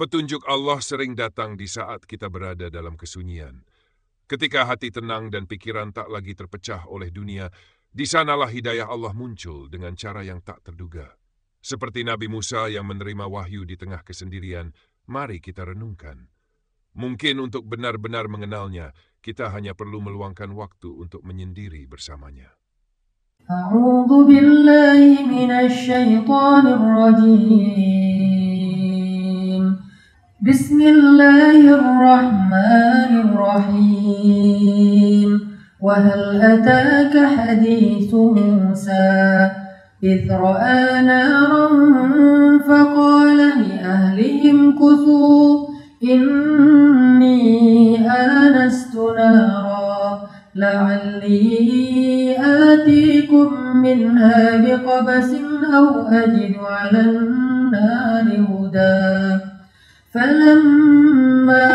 Petunjuk Allah sering datang di saat kita berada dalam kesunyian. Ketika hati tenang dan pikiran tak lagi terpecah oleh dunia, di sanalah hidayah Allah muncul dengan cara yang tak terduga. Seperti Nabi Musa yang menerima wahyu di tengah kesendirian, mari kita renungkan. Mungkin untuk benar-benar mengenalnya, kita hanya perlu meluangkan waktu untuk menyendiri bersamanya. A'udzu billahi minasy syaithanir rajim. Bismillahirrahmanirrahim. Wa hal ataka haditsu Musa idh ra'a naran faqala li ahlihim kuthu inni anastu nara la'alli آتيكم منها بقبس أو أجد على النار هدى فلما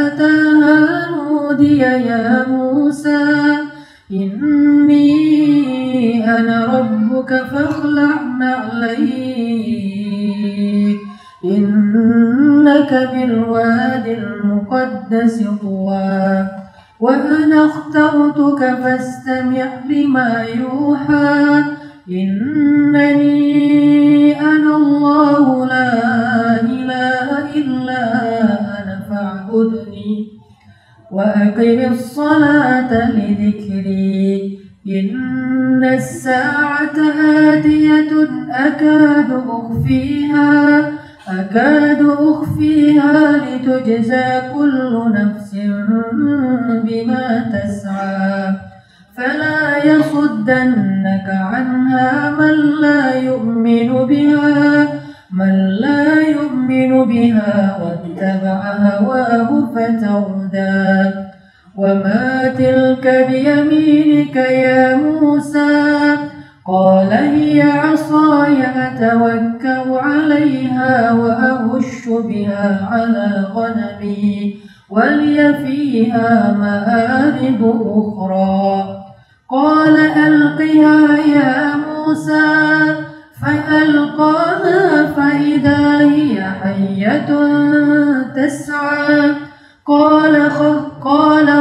أتاها نودي يا موسى إني أنا ربك فاخلع نعليك إنك بالواد المقدس طوى وأنا اخترتك فاستمع لما يوحى إنني أنا الله لا إله إلا أنا فاعبدني وأقم الصلاة لذكري إن الساعة آتية أكاد أخفيها لتجزى كل نفس بما تسعى فلا يصدنك عنها من لا يؤمن بها واتبع هواه فتردى وما تلك بيمينك يا موسى قال هي عصاي أتوكأ عليها وأهش بها على غنمي ولي فيها مآرب أخرى قال ألقها يا موسى فألقاها فإذا هي حية تسعى قال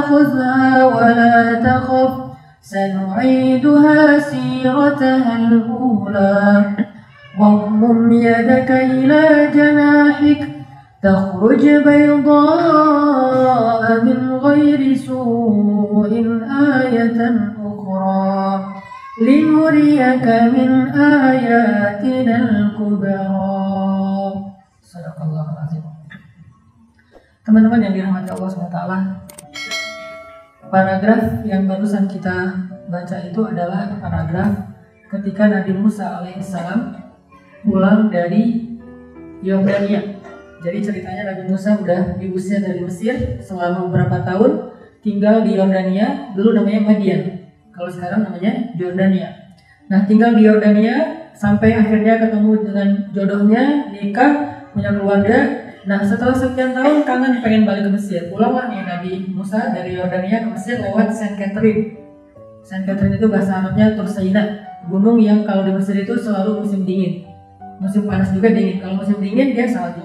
خذها ولا تخف سنعيدها سيرتها الأولى واضم يدك إلى جناحك تخرج بيضاء من غير سوء آية أخرى لنريك من آياتنا الكبرى. Sadaqallahu azim. Teman-teman yang dirahmati Allah SWT, paragraf yang barusan kita baca itu adalah paragraf ketika Nabi Musa alaihissalam pulang dari Yordania. Jadi ceritanya Nabi Musa udah diusir dari Mesir selama beberapa tahun, tinggal di Yordania, dulu namanya Madian, kalau sekarang namanya Jordania. Nah, tinggal di Yordania sampai akhirnya ketemu dengan jodohnya, nikah, punya keluarga. Nah, setelah sekian tahun kangen pengen balik ke Mesir. Pulanglah nih Nabi Musa dari Yordania ke Mesir lewat Saint Catherine. Saint Catherine itu bahasa Arabnya Tursaina, gunung yang kalau di Mesir itu selalu musim dingin. Musim panas juga dingin. Kalau musim dingin dia salju.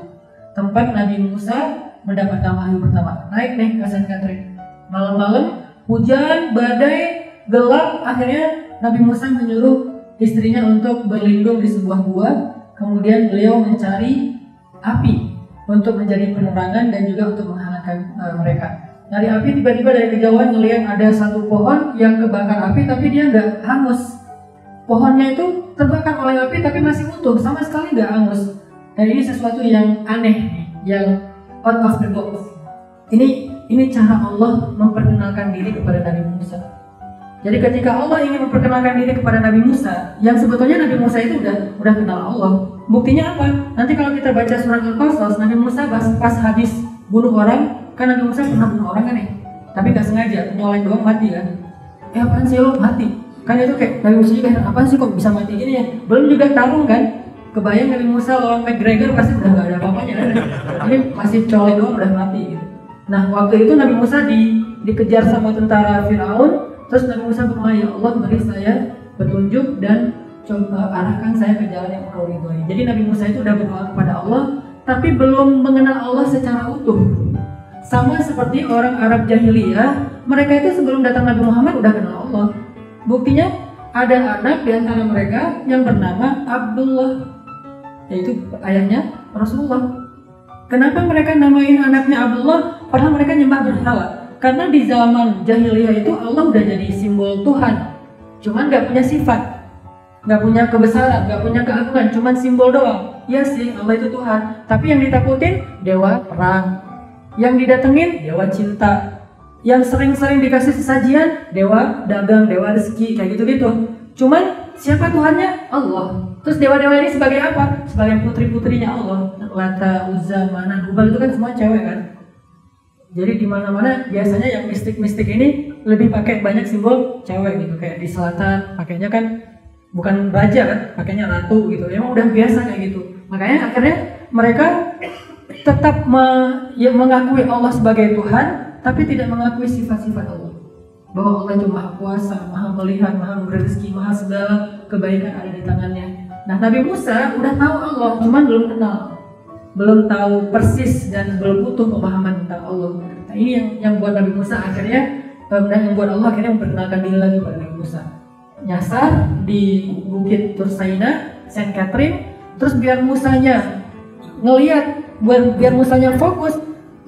Tempat Nabi Musa mendapatkan wahyu pertama. Naik nih ke Saint Catherine. Malam-malam hujan, badai, gelap. Akhirnya Nabi Musa menyuruh istrinya untuk berlindung di sebuah gua. Kemudian beliau mencari api untuk menjadi penerangan dan juga untuk menghangatkan mereka. Dari api tiba-tiba dari kejauhan ngelihat ada satu pohon yang kebakar api tapi dia nggak hangus. Pohonnya itu terbakar oleh api tapi masih utuh, sama sekali nggak hangus. Dan ini sesuatu yang aneh, yang out of the box. Ini cara Allah memperkenalkan diri kepada Nabi Musa. Jadi ketika Allah ingin memperkenalkan diri kepada Nabi Musa, yang sebetulnya Nabi Musa itu udah kenal Allah. Buktinya apa? Nanti kalau kita baca surat Al-Qasas, Nabi Musa pas habis bunuh orang, kan Nabi Musa pernah bunuh orang kan ya? Tapi gak sengaja, nyolong doang mati kan? Apaan sih lo mati? Kan itu kayak Nabi Musa juga, apaan sih kok bisa mati gini ya? Belum juga tarung kan? Kebayang Nabi Musa lawan McGregor pasti udah gak ada apa-apanya kan? Ini masih colek doang udah mati gitu. Nah waktu itu Nabi Musa dikejar sama tentara Firaun. Terus Nabi Musa berdoa, ya Allah beri saya petunjuk dan coba arahkan saya ke jalan yang Engkau ridhoi. Jadi Nabi Musa itu udah berdoa kepada Allah tapi belum mengenal Allah secara utuh. Sama seperti orang Arab jahiliyah, mereka itu sebelum datang Nabi Muhammad udah kenal Allah. Buktinya ada anak di antara mereka yang bernama Abdullah, yaitu ayahnya Rasulullah. Kenapa mereka namain anaknya Abdullah? Padahal mereka nyembah berhala. Karena di zaman jahiliyah itu Allah udah jadi simbol Tuhan, cuman nggak punya sifat, nggak punya kebesaran, nggak punya keagungan, cuman simbol doang. Ya sih, Allah itu Tuhan, tapi yang ditakutin dewa perang, yang didatengin dewa cinta, yang sering-sering dikasih sesajian dewa dagang, dewa rezeki, kayak gitu-gitu. Cuman siapa Tuhannya? Allah. Terus dewa-dewa ini sebagai apa? Sebagai putri-putrinya Allah. Lata, Uzza, Manah, Hubal itu kan semua cewek kan. Jadi di mana-mana biasanya yang mistik-mistik ini lebih pakai banyak simbol cewek gitu. Kayak di selatan pakainya kan bukan raja kan, pakainya ratu gitu. Emang udah biasa kayak gitu. Makanya akhirnya mereka tetap mengakui Allah sebagai Tuhan, tapi tidak mengakui sifat-sifat Allah. Bahwa Allah itu maha kuasa, maha melihat, maha memberi rezeki, maha segala kebaikan ada di tangannya. Nah, Nabi Musa udah tahu Allah, cuman belum kenal, belum tahu persis dan belum utuh pemahaman tentang Allah. Nah, ini yang buat Nabi Musa akhirnya, yang buat Allah akhirnya memperkenalkan diri lagi pada Nabi Musa. Nyasar di Bukit Tursaina, Saint Catherine, terus biar Musanya ngelihat, biar Musanya fokus.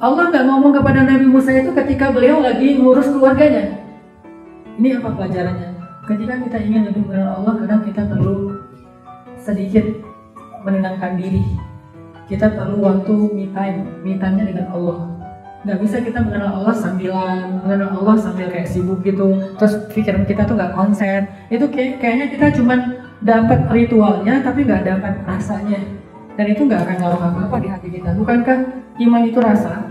Allah nggak ngomong kepada Nabi Musa itu ketika beliau lagi ngurus keluarganya. Ini apa pelajarannya? Ketika kita ingin lebih mengenal Allah, kadang kita perlu sedikit menenangkan diri. Kita perlu waktu me time-nya dengan Allah. Nggak bisa kita mengenal Allah sambil kayak sibuk gitu. Terus pikiran kita tuh nggak konsen. Itu kayaknya kita cuman dapat ritualnya, tapi nggak dapat rasanya. Dan itu nggak akan ngaruh apa-apa di hati kita. Bukankah iman itu rasa?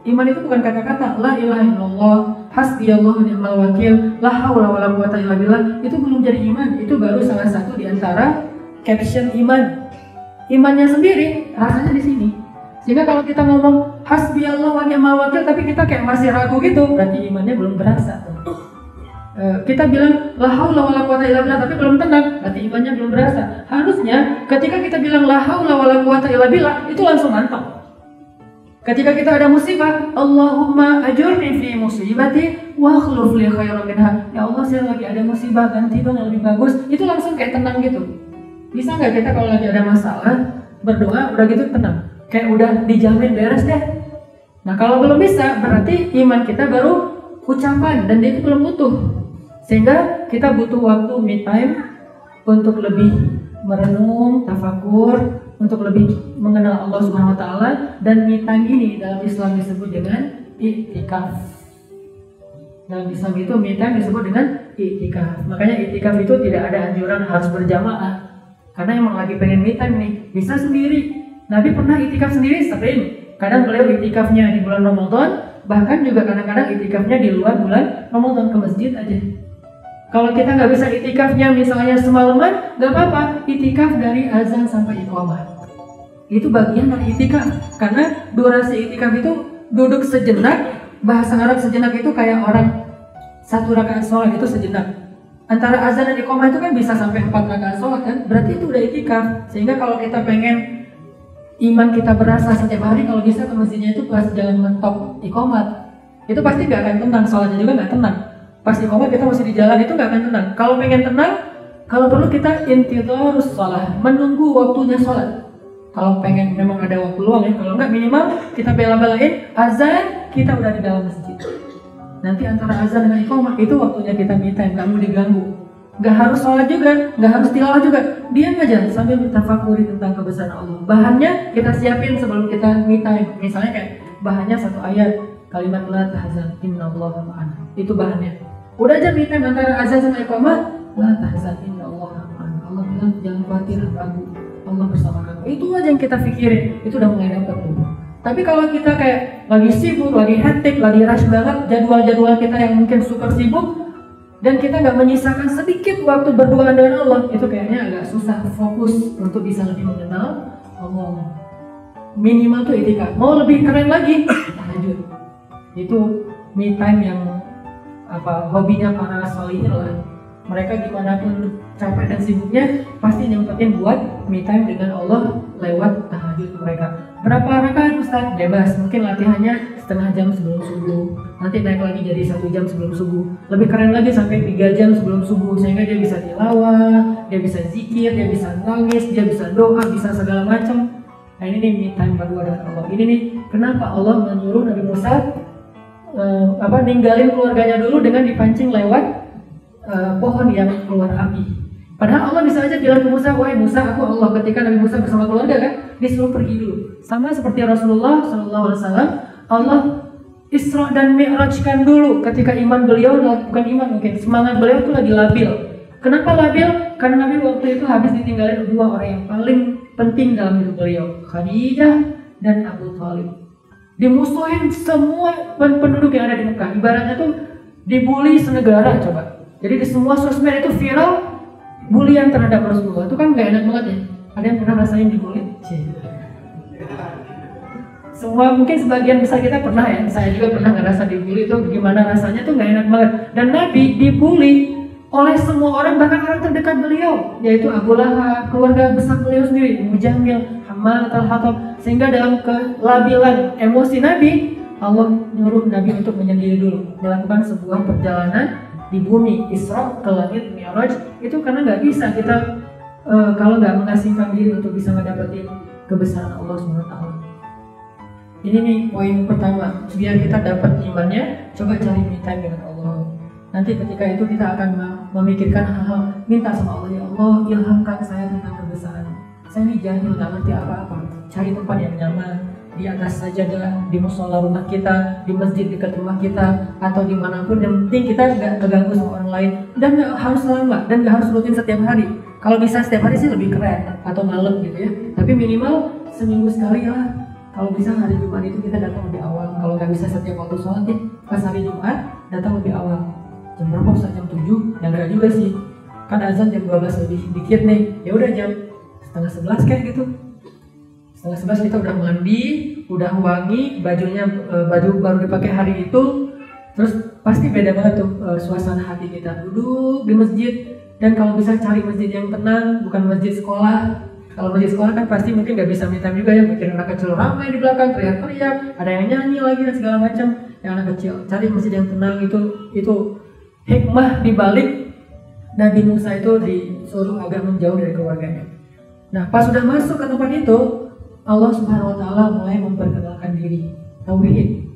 Iman itu bukan kata-kata la ilaha illallah, hasbiyallahu ni'mal wakil, la haula wala quwata illa billah. Itu belum jadi iman. Itu baru salah satu di antara caption iman. Imannya sendiri rasanya di sini. Sehingga kalau kita ngomong hasbiyallahu wa ni'mal wakil tapi kita kayak masih ragu gitu, berarti imannya belum berasa. Kita bilang la haula wala quwata illa billah tapi belum tenang, berarti imannya belum berasa. Harusnya ketika kita bilang la haula wala quwata illa billah itu langsung mantap. Ketika kita ada musibah, Allahumma ajurni fi musibati wa akhluf li khairan minha. Ya Allah, saya lagi ada musibah, ganti dong yang lebih bagus. Itu langsung kayak tenang gitu. Bisa nggak kita kalau lagi ada masalah berdoa udah gitu tenang, kayak udah dijamin beres deh. Nah kalau belum bisa, berarti iman kita baru ucapan dan dia itu belum utuh. Sehingga kita butuh waktu me time untuk lebih merenung, tafakur, untuk lebih mengenal Allah Subhanahu wa taala. Dan me time ini dalam Islam disebut dengan i'tikaf. Dalam Islam itu me time disebut dengan i'tikaf. Makanya i'tikaf itu tidak ada anjuran harus berjamaah. Karena emang lagi pengen me time nih, bisa sendiri. Nabi pernah i'tikaf sendiri sering. Kadang beliau i'tikafnya di bulan Ramadan, bahkan juga kadang-kadang i'tikafnya di luar bulan Ramadan, ke masjid aja. Kalau kita nggak bisa i'tikafnya misalnya semalaman, nggak apa-apa, i'tikaf dari azan sampai iqamah. Itu bagian dari i'tikaf. Karena durasi i'tikaf itu duduk sejenak. Bahasa Arab sejenak itu kayak orang satu rakaat sholat itu sejenak. Antara azan dan iqamah itu kan bisa sampai 4 rakaat sholat kan, berarti itu udah i'tikaf. Sehingga kalau kita pengen iman kita berasa setiap hari, kalau bisa ke masjidnya itu pas jalan mentok iqamat, itu pasti nggak akan tenang, sholatnya juga nggak tenang. Pas iqamat kita masih di jalan, itu nggak akan tenang. Kalau pengen tenang, kalau perlu kita intidharus sholat, menunggu waktunya sholat. Kalau pengen memang ada waktu luang ya, kalau nggak minimal kita bela-belain azan, kita udah di dalam masjid. Nanti antara azan dengan iqamah itu waktunya kita me time, nggak mau diganggu. Nggak harus sholat juga, nggak harus tilawah juga. Diam aja sambil bertafakuri tentang kebesaran Allah. Bahannya kita siapin sebelum kita me time. Misalnya kayak bahannya satu ayat, kalimat la tahzan innallaha ma'ana. Itu bahannya. Udah aja me time antara azan sama iqamah, la tahzan innallaha ma'ana. Allah bilang jangan khawatir, ragu, Allah bersama kamu. Itu aja yang kita pikirin, itu udah mulai dapat tuh. Tapi kalau kita kayak lagi sibuk, lagi hektik, lagi rush banget, jadwal-jadwal kita yang mungkin super sibuk, dan kita nggak menyisakan sedikit waktu berdoa dengan Allah, itu kayaknya agak susah fokus untuk bisa lebih mengenal Allah. Minimal tuh i'tikaf. Mau lebih keren lagi, tahajud. Itu me time yang hobinya para sholihin lah. Mereka gimana pun capek dan sibuknya pasti nyempetin buat me time dengan Allah lewat tahajud mereka. Berapa rakaat Ustaz? Bebas, mungkin latihannya setengah jam sebelum subuh, nanti naik lagi jadi 1 jam sebelum subuh, lebih keren lagi sampai 3 jam sebelum subuh, sehingga dia bisa tilawah, dia bisa zikir, dia bisa nangis, dia bisa doa, bisa segala macam. Nah ini nih me time berdua dengan Allah. Ini nih kenapa Allah menyuruh Nabi Musa ninggalin keluarganya dulu dengan dipancing lewat pohon yang keluar api. Padahal Allah bisa aja bilang ke Musa, wahai Musa, aku Allah. Ketika Nabi Musa bersama keluarga kan, disuruh pergi dulu. Sama seperti Rasulullah SAW, Allah Isra dan Mi'rajkan dulu ketika iman beliau, bukan iman mungkin, semangat beliau itu lagi labil. Kenapa labil? Karena Nabi waktu itu habis ditinggalin 2 orang yang paling penting dalam hidup beliau, Khadijah dan Abu Thalib. Dimusuhin semua penduduk yang ada di Mekah. Ibaratnya tuh dibully senegara coba. Jadi di semua sosmed itu viral bulian terhadap Rasulullah. Itu kan gak enak banget ya. Ada yang pernah rasain dibully? Semua mungkin sebagian besar kita pernah ya. Saya juga pernah ngerasa dibully, itu gimana rasanya tuh gak enak banget. Dan Nabi dibully oleh semua orang, bahkan orang terdekat beliau, yaitu Abu Lahab, keluarga besar beliau sendiri, Mujamil, Hammalah al-Hatab. Sehingga dalam kelabilan emosi Nabi, Allah nyuruh Nabi untuk menyendiri dulu, melakukan sebuah perjalanan di bumi, Isra ke langit, Mi'raj. Itu karena nggak bisa kita kalau nggak mengasingkan diri untuk bisa mendapatkan kebesaran Allah SWT. Ini nih poin pertama, biar kita dapat imannya, coba cari me time dengan Allah. Nanti ketika itu kita akan memikirkan hal-hal, minta sama Allah, ya Allah ilhamkan saya tentang kebesaran. Saya ini jahil, nggak ngerti apa-apa. Cari tempat yang nyaman, di atas sajadah, di musola rumah kita, di masjid dekat rumah kita, atau dimanapun. Yang penting kita nggak terganggu sama orang lain, dan nggak harus lama, dan nggak harus rutin setiap hari. Kalau bisa setiap hari sih lebih keren, atau malam gitu ya. Tapi minimal seminggu sekali lah. Kalau bisa hari Jumat itu kita datang lebih awal. Kalau nggak bisa setiap waktu sholat ya, pas hari Jumat datang lebih awal. Jam berapa Ustaz? Jam 7? Ya enggak juga sih. Kan azan jam 12 lebih dikit nih. Ya udah jam setengah 11 kayak gitu. Setengah 11 kita udah mandi, udah wangi, bajunya baju baru dipakai hari itu. Terus pasti beda banget tuh suasana hati kita. Duduk di masjid, dan kalau bisa cari masjid yang tenang, bukan masjid sekolah. Kalau masjid sekolah kan pasti mungkin nggak bisa me time juga ya, mikirin anak kecil ramai di belakang teriak-teriak, ada yang nyanyi lagi dan segala macam. Yang anak kecil cari masjid yang tenang, itu hikmah dibalik Nabi Musa itu disuruh agak menjauh dari keluarganya. Nah, pas sudah masuk ke tempat itu, Allah Subhanahu wa taala mulai memperkenalkan diri, tauhid.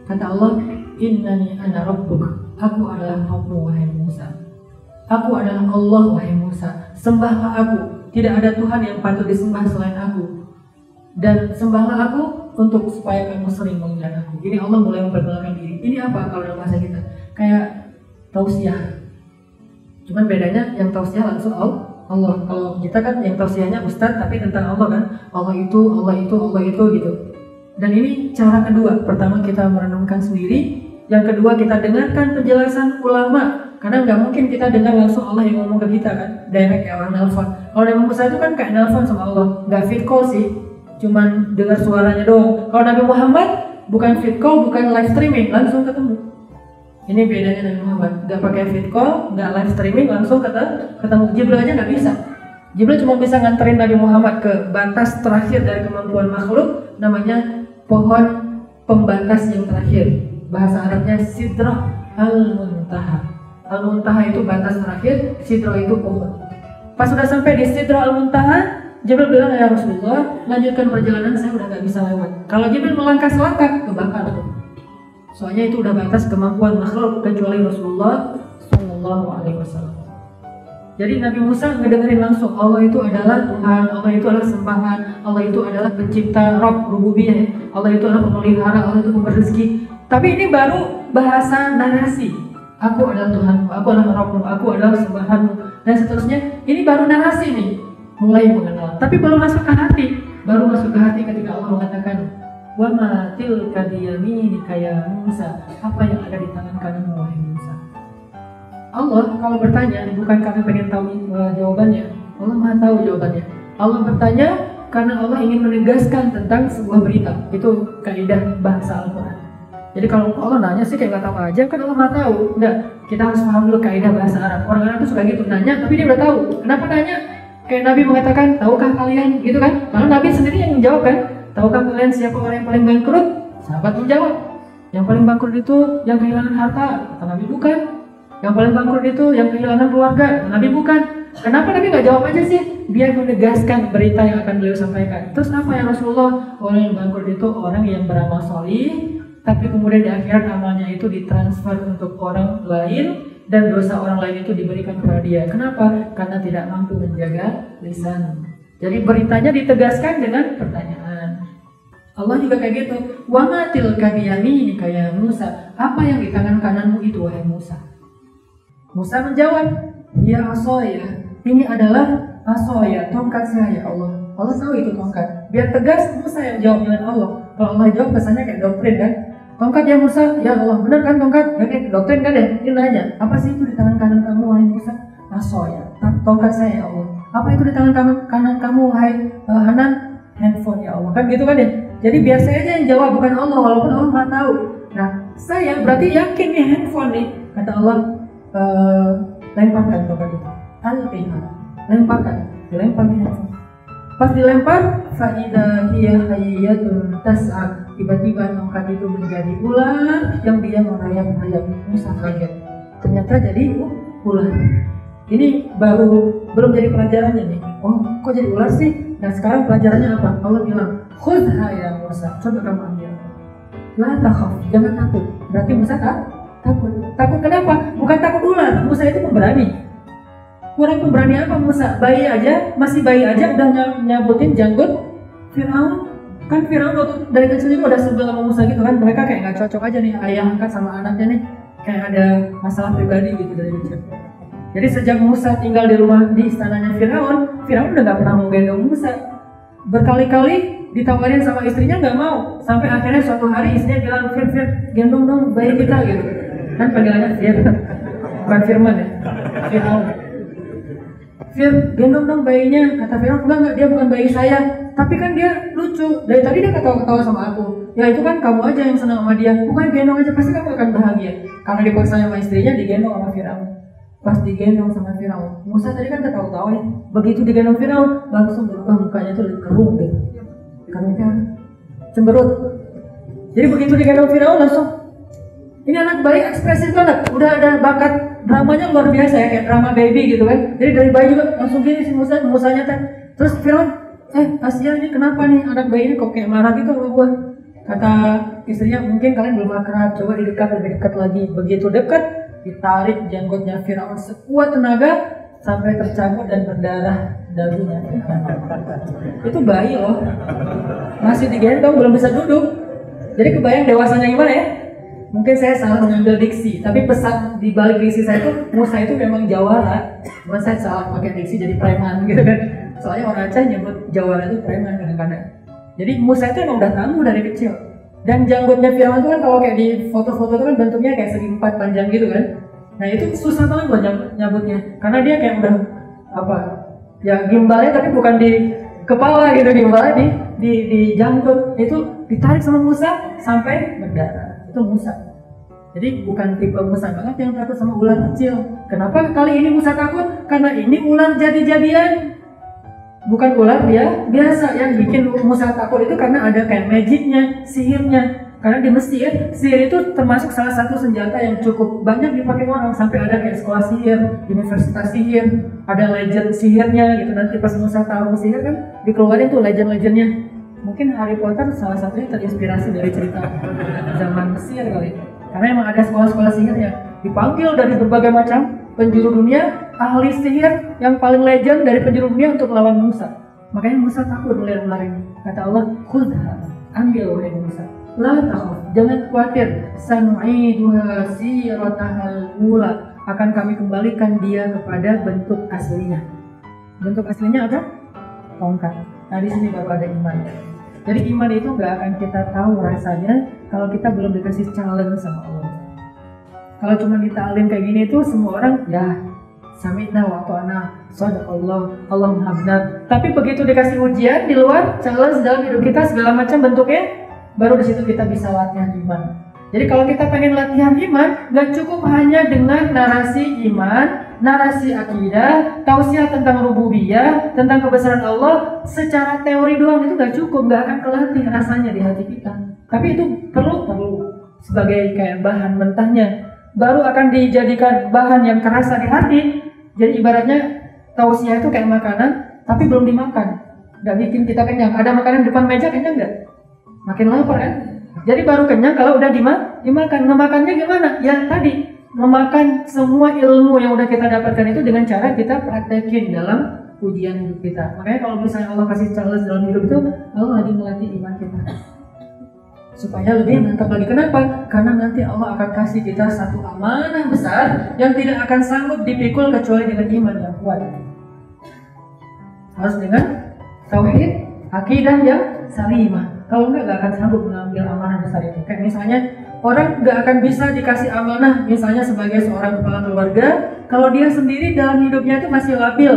Kata Allah, "Innani ana rabbuk." Aku adalah Rabbmu wahai Musa. Aku adalah Allah wahai Musa. Sembahlah aku. Tidak ada Tuhan yang patut disembah selain aku. Dan sembahlah aku untuk supaya kamu sering mengingat aku. Ini Allah mulai memperkenalkan diri. Ini apa kalau dalam bahasa kita? Kayak tausiah. Cuman bedanya yang tausiah langsung Allah. Kalau kita kan yang tausiahnya Ustadz, tapi tentang Allah kan. Allah itu gitu. Dan ini cara kedua. Pertama kita merenungkan sendiri. Yang kedua kita dengarkan penjelasan ulama. Karena nggak mungkin kita dengar langsung Allah yang ngomong ke kita kan, direct kayak orang nelfon. Kalau Nabi Musa itu kan kayak nelfon sama Allah, nggak fit call sih, cuman dengar suaranya doang. Kalau Nabi Muhammad bukan fit call, bukan live streaming, langsung ketemu. Ini bedanya Nabi Muhammad, nggak pakai fit call, nggak live streaming, langsung ketemu. Jibril aja nggak bisa. Jibril cuma bisa nganterin Nabi Muhammad ke batas terakhir dari kemampuan makhluk, namanya pohon pembatas yang terakhir. Bahasa Arabnya Sidrah al-Muntaha. Al-Muntaha itu batas terakhir, Sidrah itu pohon. Pas sudah sampai di Sidrah al-Muntaha, Jibril bilang, ya Rasulullah, lanjutkan perjalanan, saya udah gak bisa lewat. Kalau Jibril melangkah selangkah, kebakar. Soalnya itu udah batas kemampuan makhluk, kecuali Rasulullah SAW. Jadi Nabi Musa ngedengerin langsung, Allah itu adalah Tuhan, Allah itu adalah sembahan, Allah itu adalah pencipta, Rabb, Rububiyah, Allah itu adalah pemelihara, Allah itu pemberi rezeki. Tapi ini baru bahasa narasi. Aku adalah Tuhanmu, aku adalah Rabbmu, aku adalah sembahanmu, dan seterusnya. Ini baru narasi nih, mulai mengenal. Tapi belum masuk ke hati. Baru masuk ke hati ketika Allah mengatakan, "Wa ma tilka biyaminika ya Musa." Apa yang ada di tangan kananmu wahai Musa? Allah kalau bertanya bukan karena pengen tahu jawabannya. Allah Maha tahu jawabannya. Allah bertanya karena Allah ingin menegaskan tentang sebuah berita. Itu kaidah bahasa Al-Quran. Jadi kalau Allah nanya sih kayak nggak tahu aja, kan Allah nggak tahu. Enggak, kita harus paham dulu kaidah bahasa Arab. Orang Arab tuh suka gitu, nanya tapi dia udah tahu. Kenapa nanya? Kayak Nabi mengatakan, tahukah kalian, gitu kan? Malah Nabi sendiri yang menjawab kan, tahukah kalian siapa orang yang paling bangkrut? Sahabat menjawab, yang paling bangkrut itu yang kehilangan harta. Kata Nabi, bukan. Yang paling bangkrut itu yang kehilangan keluarga. Kata Nabi, bukan. Kenapa Nabi nggak jawab aja sih? Biar menegaskan berita yang akan beliau sampaikan. Terus apa ya Rasulullah? Orang yang bangkrut itu orang yang beramal solih, tapi kemudian di akhirat amalnya itu ditransfer untuk orang lain, dan dosa orang lain itu diberikan kepada dia. Kenapa? Karena tidak mampu menjaga lisan. Jadi beritanya ditegaskan dengan pertanyaan. Allah juga kayak gitu. Wa ma tilka biyaminika ya Musa. Apa yang di tangan kananmu itu wahai Musa? Musa menjawab, ya asoya. Ini adalah asoya, tongkat saya ya Allah. Allah tahu itu tongkat. Biar tegas Musa yang jawab dengan Allah. Kalau Allah jawab kesannya kayak doktrin kan? Tongkat ya Musa, ya Allah, benar kan tongkat? Kayak doktrin kan ya? Dia nanya, apa sih itu di tangan kanan kamu wahai Musa? Asoya, tongkat saya ya Allah. Apa itu di tangan kanan kamu wahai Hanan? Handphone ya Allah. Kan gitu kan ya? Jadi biar saya aja yang jawab, bukan Allah, walaupun Allah nggak tahu. Nah, saya berarti yakin nih handphone nih. Kata Allah, lemparkan tongkat itu. Al-Qiyah, lemparkan, dilempar nih handphone. Pas dilempar, fa'idha hiya hayyatun tas'a. Tiba-tiba tongkat itu menjadi ular yang dia merayap-rayap. Musa kaget. Ternyata jadi ular. Ini belum jadi pelajarannya nih. Oh, kok jadi ular sih? Nah, sekarang pelajarannya apa? Allah bilang, khudha ya Musa. Coba kamu ambil. La takhaf, jangan takut. Berarti Musa takut. Takut kenapa? Bukan takut ular. Musa itu pemberani. Kurang pemberani apa Musa? Masih bayi aja udah nyabutin janggut Fir'aun. Kan Fir'aun waktu dari kecil juga udah sebel sama Musa gitu kan. Mereka kayak gak cocok aja nih, ayah angkat sama anaknya nih. Kayak ada masalah pribadi gitu dari kecil. Jadi sejak Musa tinggal di istananya Fir'aun udah gak pernah mau gendong Musa. Berkali-kali ditawarin sama istrinya gak mau. Sampai akhirnya suatu hari istrinya bilang, Fir, gendong dong bayi kita gitu. Kan panggilannya Fir, bukan Firman ya, Fir'aun. Fir, gendong dong bayinya. Kata Fir'aun, enggak, dia bukan bayi saya. Tapi kan dia lucu. Dari tadi dia ketawa-ketawa sama aku. Ya itu kan kamu aja yang senang sama dia. Bukan gendong aja, pasti kamu akan bahagia. Karena dipaksa sama istrinya, digendong sama Fir'aun. Pas digendong sama Fir'aun, Musa tadi kan ketawa-tawa ya. Begitu digendong Fir'aun, langsung berubah mukanya tuh kerung gitu. Karena cemberut. Jadi begitu digendong Fir'aun langsung, ini anak bayi ekspresif banget. Udah ada bakat dramanya luar biasa ya, kayak drama baby gitu kan. Jadi dari bayi juga langsung gini si Musanya kan. Terus Fir'aun, Asia ini kenapa nih anak bayi ini kok kayak marah gitu sama gua? Kata istrinya, mungkin kalian belum akrab, coba lebih dekat lagi. Begitu dekat, ditarik janggutnya Fir'aun sekuat tenaga sampai tercabut dan berdarah dagunya. Itu bayi loh, masih digendong, belum bisa duduk. Jadi kebayang dewasanya gimana ya? Mungkin saya salah mengambil diksi, tapi pesan di balik diksi saya itu Musa itu memang jawara. Cuma saya salah pakai diksi jadi preman gitu kan. Soalnya orang Aceh nyebut jawara itu preman kadang-kadang. Jadi Musa itu emang udah tangguh dari kecil. Dan janggutnya Fir'aun itu kan kalau kayak di foto-foto itu kan bentuknya kayak segi empat panjang gitu kan. Nah itu susah banget buat nyabutnya, karena dia kayak udah ya gimbalnya tapi bukan di kepala gitu, gimbalnya di janggut. Itu ditarik sama Musa sampai berdarah. Itu Musa. Jadi bukan tipe Musa banget yang takut sama ular kecil. Kenapa kali ini Musa takut? Karena ini ular jadi-jadian. Bukan ular dia biasa. Yang bikin Musa takut itu karena ada kayak magicnya, sihirnya. Karena di Mesir, sihir itu termasuk salah satu senjata yang cukup banyak dipakai orang. Sampai ada kayak sekolah sihir, universitas sihir, ada legend sihirnya gitu. Nanti pas Musa tahu sihir kan dikeluarin tuh legend-legendnya. Mungkin Harry Potter salah satunya terinspirasi dari cerita zaman Mesir kali. Karena emang ada sekolah-sekolah sihir yang dipanggil dari berbagai macam penjuru dunia, ahli sihir yang paling legend dari penjuru dunia untuk melawan Musa. Makanya Musa takut melihat ular ini. Kata Allah, khudha, ambil wahai Musa. La takhaf, jangan khawatir. Sanu'iduha siratahal ula, akan kami kembalikan dia kepada bentuk aslinya. Bentuk aslinya apa? Tongkat. Nah di sini baru ada iman. Jadi iman itu nggak akan kita tahu rasanya kalau kita belum dikasih challenge sama Allah. Kalau cuma ditalim kayak gini itu semua orang ya sami'na wa ata'na, sadaqallah, Allah maha benar. Tapi begitu dikasih ujian di luar, challenge dalam hidup kita segala macam bentuknya, baru di situ kita bisa latihan iman. Jadi kalau kita pengen latihan iman, gak cukup hanya dengan narasi iman, narasi akidah, tausiah tentang rububiyah, tentang kebesaran Allah, secara teori doang itu gak cukup, gak akan kelatih rasanya di hati kita. Tapi itu perlu sebagai kayak bahan mentahnya, baru akan dijadikan bahan yang kerasa di hati. Jadi ibaratnya tausiah itu kayak makanan, tapi belum dimakan, gak bikin kita kenyang. Ada makanan depan meja, kenyang gak? Makin lapar kan? Jadi baru kenyang kalau udah dimakan. Ngemakannya gimana? Ya tadi, memakan semua ilmu yang udah kita dapatkan itu dengan cara kita praktekin dalam ujian hidup kita. Makanya kalau misalnya Allah kasih challenge dalam hidup itu, Allah lagi melatih iman kita supaya lebih mantap lagi. Kenapa? Karena nanti Allah akan kasih kita satu amanah besar yang tidak akan sanggup dipikul kecuali dengan iman yang kuat. Harus dengan tauhid, akidah yang salimah. Kalau enggak, gak akan sanggup mengambil amanah besar itu. Kayak misalnya, orang gak akan bisa dikasih amanah, misalnya sebagai seorang kepala keluarga, kalau dia sendiri dalam hidupnya itu masih labil.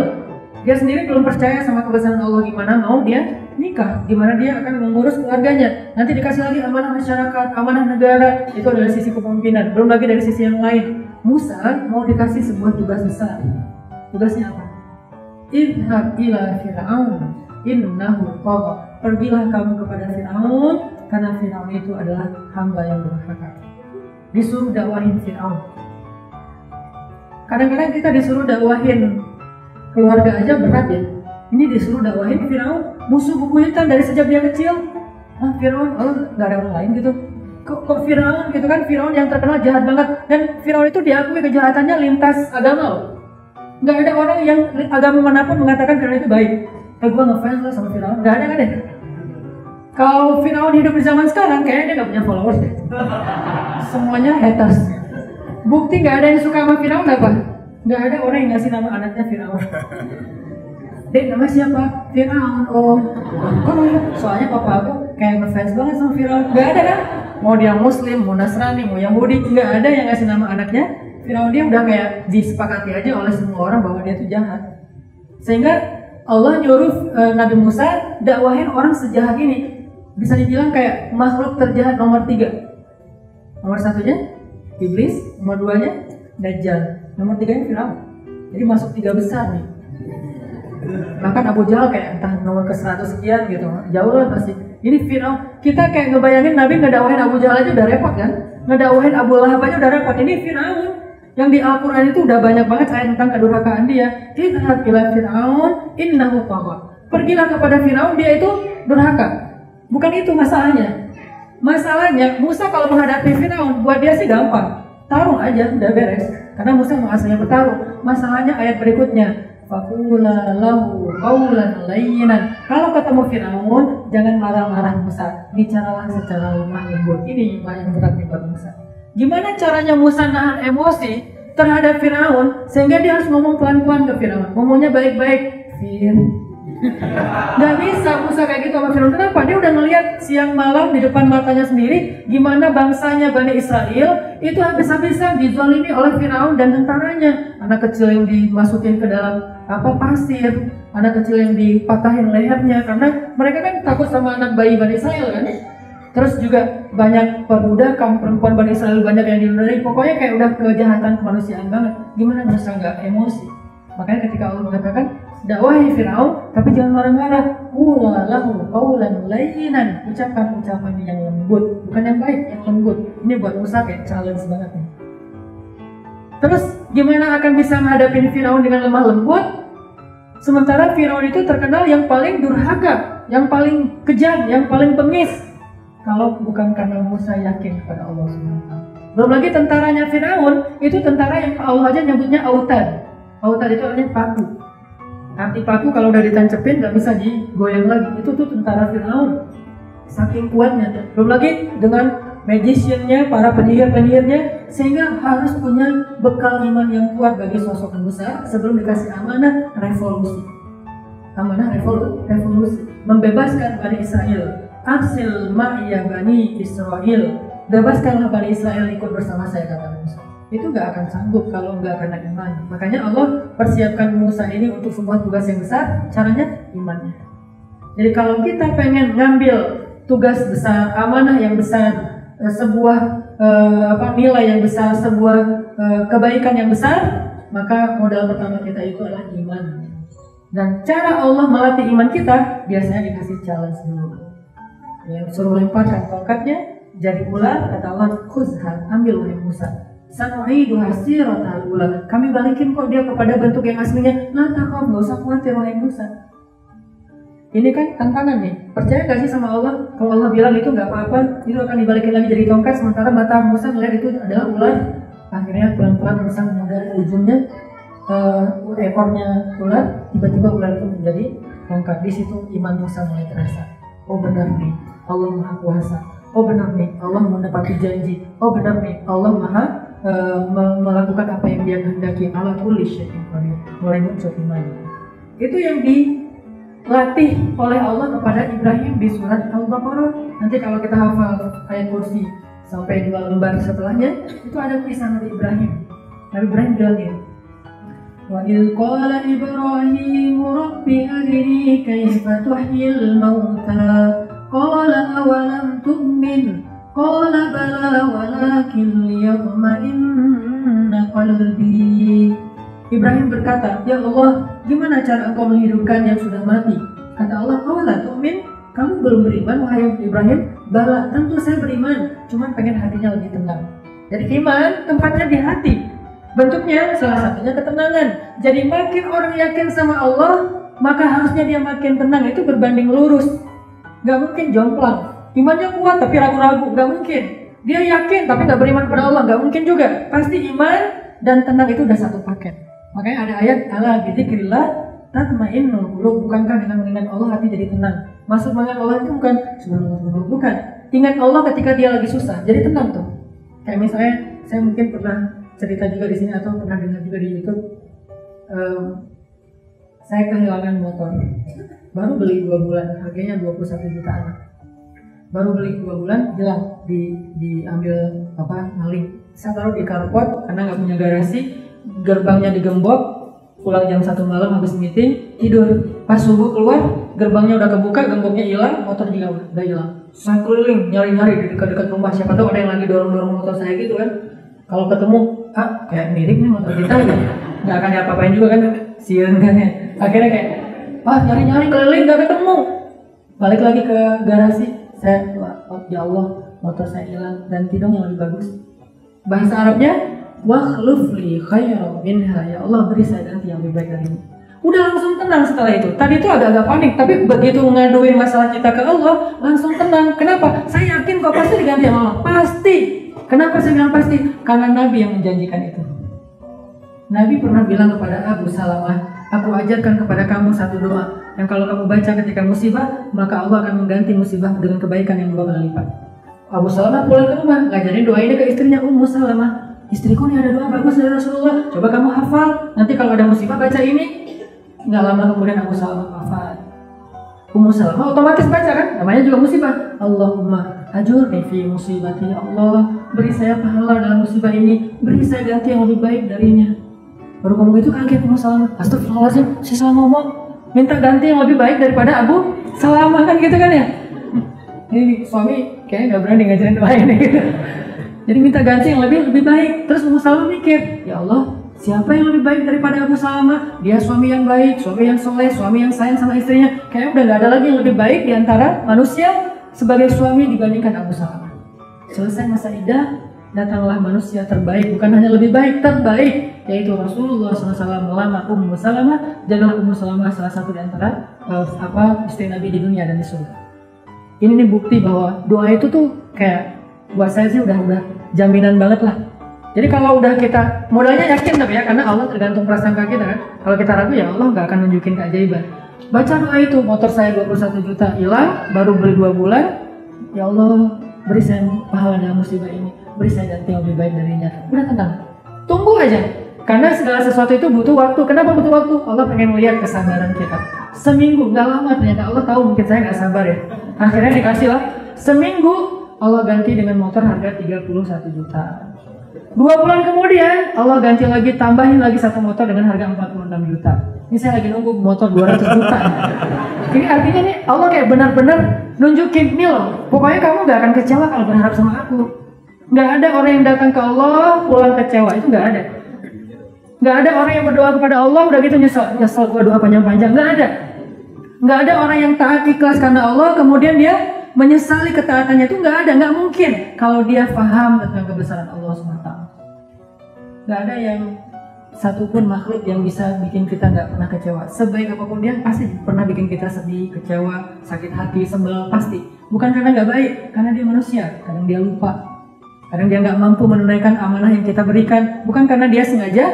Dia sendiri belum percaya sama kebesaran Allah, gimana mau dia nikah, gimana dia akan mengurus keluarganya. Nanti dikasih lagi amanah masyarakat, amanah negara, itu adalah sisi kepemimpinan. Belum lagi dari sisi yang lain. Musa mau dikasih sebuah tugas besar. Tugasnya apa? Idhab ila Fir'aun innahu tagha. Pergilah kamu kepada Fir'aun, karena Fir'aun itu adalah hamba yang durhaka. Disuruh dakwahin Fir'aun. Kadang-kadang kita disuruh dakwahin keluarga aja berat ya. Ini disuruh dakwahin Fir'aun, musuh bebuyutan dari sejak dia kecil. Fir'aun, gak ada orang lain gitu. Kok Fir'aun gitu kan? Fir'aun yang terkenal jahat banget. Dan Fir'aun itu diakui kejahatannya lintas agama loh. Gak ada orang yang agama manapun mengatakan Fir'aun itu baik. Gue ngefans lah sama Fir'aun, gak ada kan deh. Kalau Fir'aun hidup di zaman sekarang, kayaknya dia gak punya followers deh. Semuanya haters. Bukti gak ada yang suka sama Fir'aun apa? Gak ada orang yang ngasih nama anaknya Fir'aun. Dek, nama siapa? Fir'aun. Oh, soalnya papa aku kayak ngefans banget sama Fir'aun. Gak ada kan? Mau dia Muslim, mau Nasrani, mau Yahudi, gak ada yang ngasih nama anaknya Fir'aun. Dia udah kayak disepakati aja oleh semua orang bahwa dia itu jahat. Sehingga Allah nyuruh Nabi Musa dakwahin orang sejahat ini. Bisa dibilang kayak makhluk terjahat nomor 3. Nomor 1-nya Iblis, nomor 2-nya Dajjal, nomor 3-nya Fir'aun. Jadi masuk 3 besar nih. Bahkan Abu Jahal kayak entah nomor ke-100 sekian gitu. Jauh lah pasti. Ini Fir'aun. Kita kayak ngebayangin Nabi ngedakwahin Abu Jahal aja udah repot kan? Ngedakwahin Abu Lahab aja udah repot. Ini Fir'aun. Yang di Al-Quran itu udah banyak banget ayat tentang kedurhakaan dia. Idhab ila Fir'aun innahu tagha. Pergilah kepada Fir'aun, dia itu durhaka. Bukan itu masalahnya. Masalahnya Musa kalau menghadapi Fir'aun, buat dia sih gampang. Tarung aja, udah beres. Karena Musa mau aslinya bertarung. Masalahnya ayat berikutnya. Faqula lahu qawlan layyinan. Kalau ketemu Fir'aun, jangan marah-marah Musa. Bicaralah secara lemah lembut. Ini yang berat nih buat Musa. Gimana caranya Musa nahan emosi terhadap Fir'aun sehingga dia harus ngomong pelan-pelan ke Fir'aun, ngomongnya baik-baik. Gak bisa Musa kayak gitu sama Fir'aun. Kenapa? Dia udah ngelihat siang malam di depan matanya sendiri gimana bangsanya Bani Israel itu habis-habisan dizalimi oleh Fir'aun dan tentaranya. Anak kecil yang dimasukin ke dalam pasir, anak kecil yang dipatahin lehernya karena mereka kan takut sama anak bayi Bani Israel kan. Terus juga banyak perbudakan, perempuan Bani Israel banyak yang dinodai. Pokoknya kayak udah kejahatan kemanusiaan banget. Gimana Musa nggak emosi? Makanya ketika Allah mengatakan dakwahi Fir'aun, tapi jangan marah-marah. Qula lahu qawlan layyinan. Ucapkan ucapan yang lembut, bukan yang baik, yang lembut. Ini buat Musa kayak challenge banget nih. Terus gimana akan bisa menghadapi Fir'aun dengan lemah lembut? Sementara Fir'aun itu terkenal yang paling durhaka, yang paling kejam, yang paling bengis. Kalau bukan karena Musa yakin kepada Allah SWT. Belum lagi tentaranya Fir'aun, itu tentara yang Allah aja nyebutnya autad. Autad itu artinya paku. Arti paku kalau udah ditancepin gak bisa digoyang lagi. Itu tuh tentara Fir'aun. Saking kuatnya. Belum lagi dengan magiciannya, para penyihir-penyihirnya, sehingga harus punya bekal iman yang kuat bagi sosok Musa sebelum dikasih amanah revolusi. Amanah revolusi. Membebaskan Bani Israel. Arsil ma'ya Bani Israel. Bebaskanlah Bani Israel ikut bersama saya, kata Musa. Itu gak akan sanggup kalau gak karena iman. Makanya Allah persiapkan Musa ini untuk sebuah tugas yang besar. Caranya imannya. Jadi kalau kita pengen ngambil tugas besar, amanah yang besar, sebuah nilai yang besar, sebuah kebaikan yang besar, maka modal pertama kita itu adalah iman. Dan cara Allah melatih iman kita biasanya dikasih challenge dulu. Yang suruh lemparkan tongkatnya jadi ular, kata Allah, khuzha, ambil wahai Musa. Sanu'iduha siratal ula. Kami balikin kok dia kepada bentuk yang aslinya. La takhaf, enggak usah khawatir wahai Musa. Ini kan tantangan nih. Percaya gak sih sama Allah? Kalau Allah bilang itu nggak apa-apa, itu akan dibalikin lagi jadi tongkat. Sementara mata Musa melihat itu adalah ular. Akhirnya pelan-pelan Musa mengadar ujungnya ekornya ular. Tiba-tiba ular itu menjadi tongkat. Di situ iman Musa mulai terasa. Oh benar nih, Allah Maha Kuasa. Oh benar nih, Allah menepati janji. Oh benar nih, Allah Maha melakukan apa yang Dia kehendaki. Ala kulli syai'in qadir. Mulai muncul iman. Itu yang dilatih oleh Allah kepada Ibrahim di surat Al-Baqarah. Nanti kalau kita hafal ayat kursi sampai 2 lembar setelahnya, itu ada kisah Nabi Ibrahim. Nabi Ibrahim bilang gini, wa idh qala Ibrahim rabbi arini kaifa tuhyil mauta qala awalam tu'min qala bala walakin liyatma'inna qalbi. Ibrahim berkata, ya Allah, gimana cara engkau menghidupkan yang sudah mati? Kata Allah, awalam tu'min, kamu belum beriman wahai Ibrahim? Bala, tentu saya beriman, cuman pengen hatinya lebih tenang. Jadi iman tempatnya di hati. Bentuknya salah satunya ketenangan. Jadi makin orang yakin sama Allah, maka harusnya dia makin tenang. Itu berbanding lurus. Gak mungkin jomplang. Imannya kuat tapi ragu-ragu, gak mungkin. Dia yakin tapi gak beriman kepada Allah, gak mungkin juga. Pasti iman dan tenang itu udah satu paket. Makanya ada ayat ala bidzikrillah tatmainnul qulub. Bukankah dengan mengingat Allah hati jadi tenang? Maksud mengingat Allah itu bukan subhanallah, bukan. Ingat Allah ketika dia lagi susah, jadi tenang tuh. Kayak misalnya saya mungkin pernah cerita juga di sini atau pernah dengar juga di YouTube. Saya kehilangan motor. Baru beli 2 bulan, harganya 21 jutaan. Baru beli 2 bulan, hilang, diambil maling. Saya taruh di carport karena nggak punya garasi, gerbangnya digembok, pulang jam 1 malam habis meeting, tidur. Pas subuh keluar, gerbangnya udah kebuka, gemboknya hilang, motor juga udah hilang. Saya keliling, nyari-nyari di dekat-dekat rumah, siapa tahu ada yang lagi dorong-dorong motor saya gitu kan. Kalau ketemu, kayak mirip nih motor kita ya, nggak akan diapa-apain juga kan, sian kan ya. Akhirnya kayak, nyari-nyari keliling nggak ketemu. Balik lagi ke garasi, saya, ya Allah, motor saya hilang, ganti dong yang lebih bagus. Bahasa Arabnya, wakhluf li khairan minha, ya Allah beri saya ganti yang lebih baik dari ini. Udah langsung tenang setelah itu. Tadi itu agak-agak panik, tapi begitu ngaduin masalah kita ke Allah, langsung tenang. Kenapa? Saya yakin kok pasti diganti sama Allah. Pasti. Kenapa saya bilang pasti? Karena Nabi yang menjanjikan itu. Nabi pernah bilang kepada Abu Salamah, aku ajarkan kepada kamu satu doa yang kalau kamu baca ketika musibah, maka Allah akan mengganti musibah dengan kebaikan yang 2 kali lipat. Abu Salamah pulang ke rumah, ngajarin doa ini ke istrinya, Ummu Salamah. Istriku nih ada doa bagus dari Rasulullah, coba kamu hafal. Nanti kalau ada musibah baca ini. Nggak lama kemudian Abu Salamah wafat. Ummu Salamah otomatis baca kan, namanya juga musibah. Allahumma ajurni fi musibati, ya Allah beri saya pahala dalam musibah ini, beri saya ganti yang lebih baik darinya. Baru ngomong itu kaget Ummu Salamah, astagfirullahaladzim, saya salah ngomong, minta ganti yang lebih baik daripada Abu Salamah kan gitu kan ya. Ini suami kayaknya nggak berani ngajarin doa ini gitu. Jadi minta ganti yang lebih baik. Terus Ummu Salamah mikir, ya Allah, siapa yang lebih baik daripada Abu Salamah? Dia suami yang baik, suami yang soleh, suami yang sayang sama istrinya. Kayaknya udah gak ada lagi yang lebih baik di antara manusia sebagai suami dibandingkan Abu Salamah. Selesai masa iddah, datanglah manusia terbaik, bukan hanya lebih baik, terbaik, yaitu Rasulullah SAW melamar Ummu Salamah. Jadilah Ummu Salamah salah satu di antara istri Nabi di dunia dan di surga. Ini nih bukti bahwa doa itu tuh kayak buat saya sih udah jaminan banget lah. Jadi kalau udah kita modalnya yakin tapi ya, karena Allah tergantung prasangka kita kan. Kalau kita ragu ya Allah nggak akan nunjukin keajaiban. Baca doa itu, motor saya 21 juta hilang, baru beli 2 bulan. Ya Allah beri saya pahala dalam musibah ini, beri saya ganti yang lebih baik darinya. Udah tenang, tunggu aja. Karena segala sesuatu itu butuh waktu. Kenapa butuh waktu? Allah pengen melihat kesabaran kita. Seminggu, nggak lama ternyata. Allah tahu mungkin saya nggak sabar ya. Akhirnya dikasih lah. Seminggu Allah ganti dengan motor harga 31 juta. 2 bulan kemudian Allah ganti lagi, tambahin lagi satu motor dengan harga 46 juta. Ini saya lagi nunggu motor 200 juta. Ini artinya nih Allah kayak benar-benar nunjukin nih loh, pokoknya kamu gak akan kecewa kalau berharap sama aku. Nggak ada orang yang datang ke Allah pulang kecewa, itu nggak ada. Nggak ada orang yang berdoa kepada Allah udah gitu nyesel gua doa panjang-panjang, nggak ada. Nggak ada orang yang taat ikhlas karena Allah kemudian dia menyesali ketaatannya, itu nggak ada, nggak mungkin kalau dia paham tentang kebesaran Allah SWT. Nggak ada yang satupun makhluk yang bisa bikin kita nggak pernah kecewa. Sebaik apapun dia pasti pernah bikin kita sedih, kecewa, sakit hati, sebel, pasti. Bukan karena nggak baik, karena dia manusia. Kadang dia lupa, kadang dia nggak mampu menunaikan amanah yang kita berikan. Bukan karena dia sengaja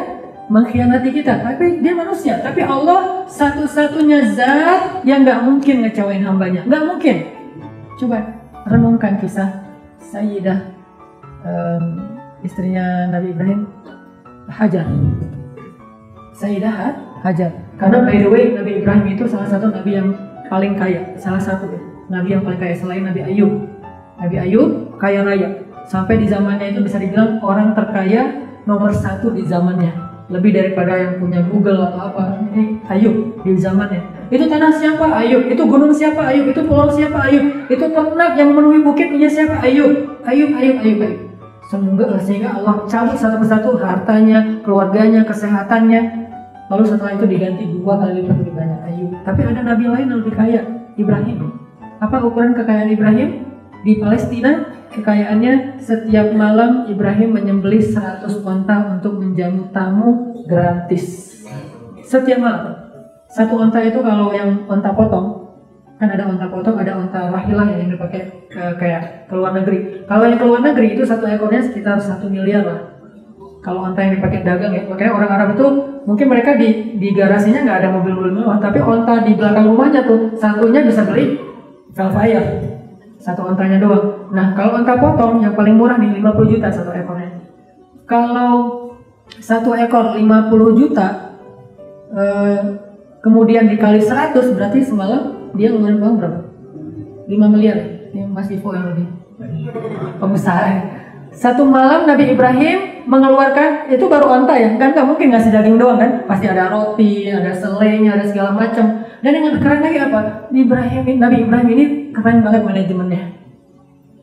mengkhianati kita, tapi dia manusia. Tapi Allah satu-satunya zat yang nggak mungkin ngecewain hambanya, nggak mungkin. Coba renungkan kisah Sayyidah istrinya Nabi Ibrahim, Hajar. Sayyidah Hajar. Karena by the way Nabi Ibrahim itu salah satu nabi yang paling kaya, salah satu nabi yang paling kaya selain Nabi Ayub. Nabi Ayub kaya raya, sampai di zamannya itu bisa dibilang orang terkaya nomor 1 di zamannya. Lebih daripada yang punya Google atau apa. Ini Ayub di zamannya. Itu tanah siapa? Ayub. Itu gunung siapa? Ayub. Itu pulau siapa? Ayub. Itu ternak yang memenuhi bukit punya siapa? Ayub. Ayub. Sehingga Allah cabut satu persatu hartanya, keluarganya, kesehatannya. Lalu setelah itu diganti 2 kali lipat lebih banyak Ayub. Tapi ada nabi lain yang lebih kaya, Ibrahim. Apa ukuran kekayaan Ibrahim? Di Palestina, kekayaannya setiap malam Ibrahim menyembelih 100 onta untuk menjamu tamu gratis. Setiap malam. 1 onta itu kalau yang onta potong, kan ada onta potong, ada onta rahilah yang dipakai kayak ke luar negeri. Kalau yang ke luar negeri itu 1 ekornya sekitar 1 miliar lah. Kalau onta yang dipakai dagang ya, makanya orang Arab itu mungkin mereka di garasinya nggak ada mobil-mobil mewah, tapi onta di belakang rumahnya tuh satunya bisa beli Velfire. 1 ontanya doang. Nah, kalau onta potong yang paling murah nih 50 juta 1 ekornya. Kalau 1 ekor 50 juta kemudian dikali 100 berarti semalam dia ngeluarin uang berapa? 5 miliar. Ini Mas Ivo yang lebih pembesar. 1 malam Nabi Ibrahim mengeluarkan, itu baru onta ya, kan nggak mungkin ngasih daging doang kan, pasti ada roti, ada selainya, ada segala macam. Dan yang lebih keren lagi apa? Nabi Ibrahim ini keren banget manajemennya.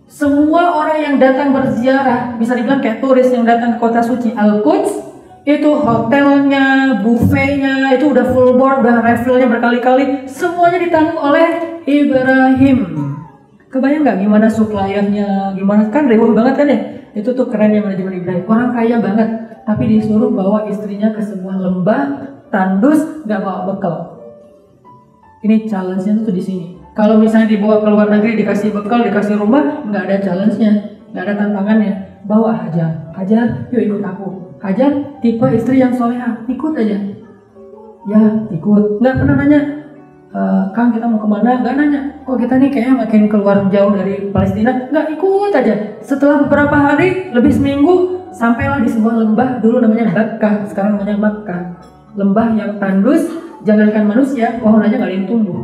Semua orang yang datang berziarah, bisa dibilang kayak turis yang datang ke kota suci Al-Quds, itu hotelnya, buffetnya, itu udah full board, udah refillnya berkali-kali, semuanya ditanggung oleh Ibrahim. Kebayang nggak gimana suppliernya, gimana, kan rewel banget kan ya? Itu tuh kerennya manajemen Ibrahim. Orang kaya banget, tapi disuruh bawa istrinya ke sebuah lembah tandus, nggak bawa bekal. Ini challenge-nya tuh di sini. Kalau misalnya dibawa ke luar negeri, dikasih bekal, dikasih rumah, nggak ada challenge-nya, nggak ada tantangannya. Bawa Hajar, yuk ikut aku. Hajar tipe istri yang soleha, ikut aja. Ya, ikut. Nggak pernah nanya, Kang kita mau kemana? Nggak nanya. Kok kita nih kayaknya makin keluar jauh dari Palestina? Nggak, ikut aja. Setelah beberapa hari, lebih seminggu, sampailah di sebuah lembah, dulu namanya Bakkah, sekarang namanya Makkah. Lembah yang tandus, jangankan manusia, pohon aja nggak ada yang tumbuh.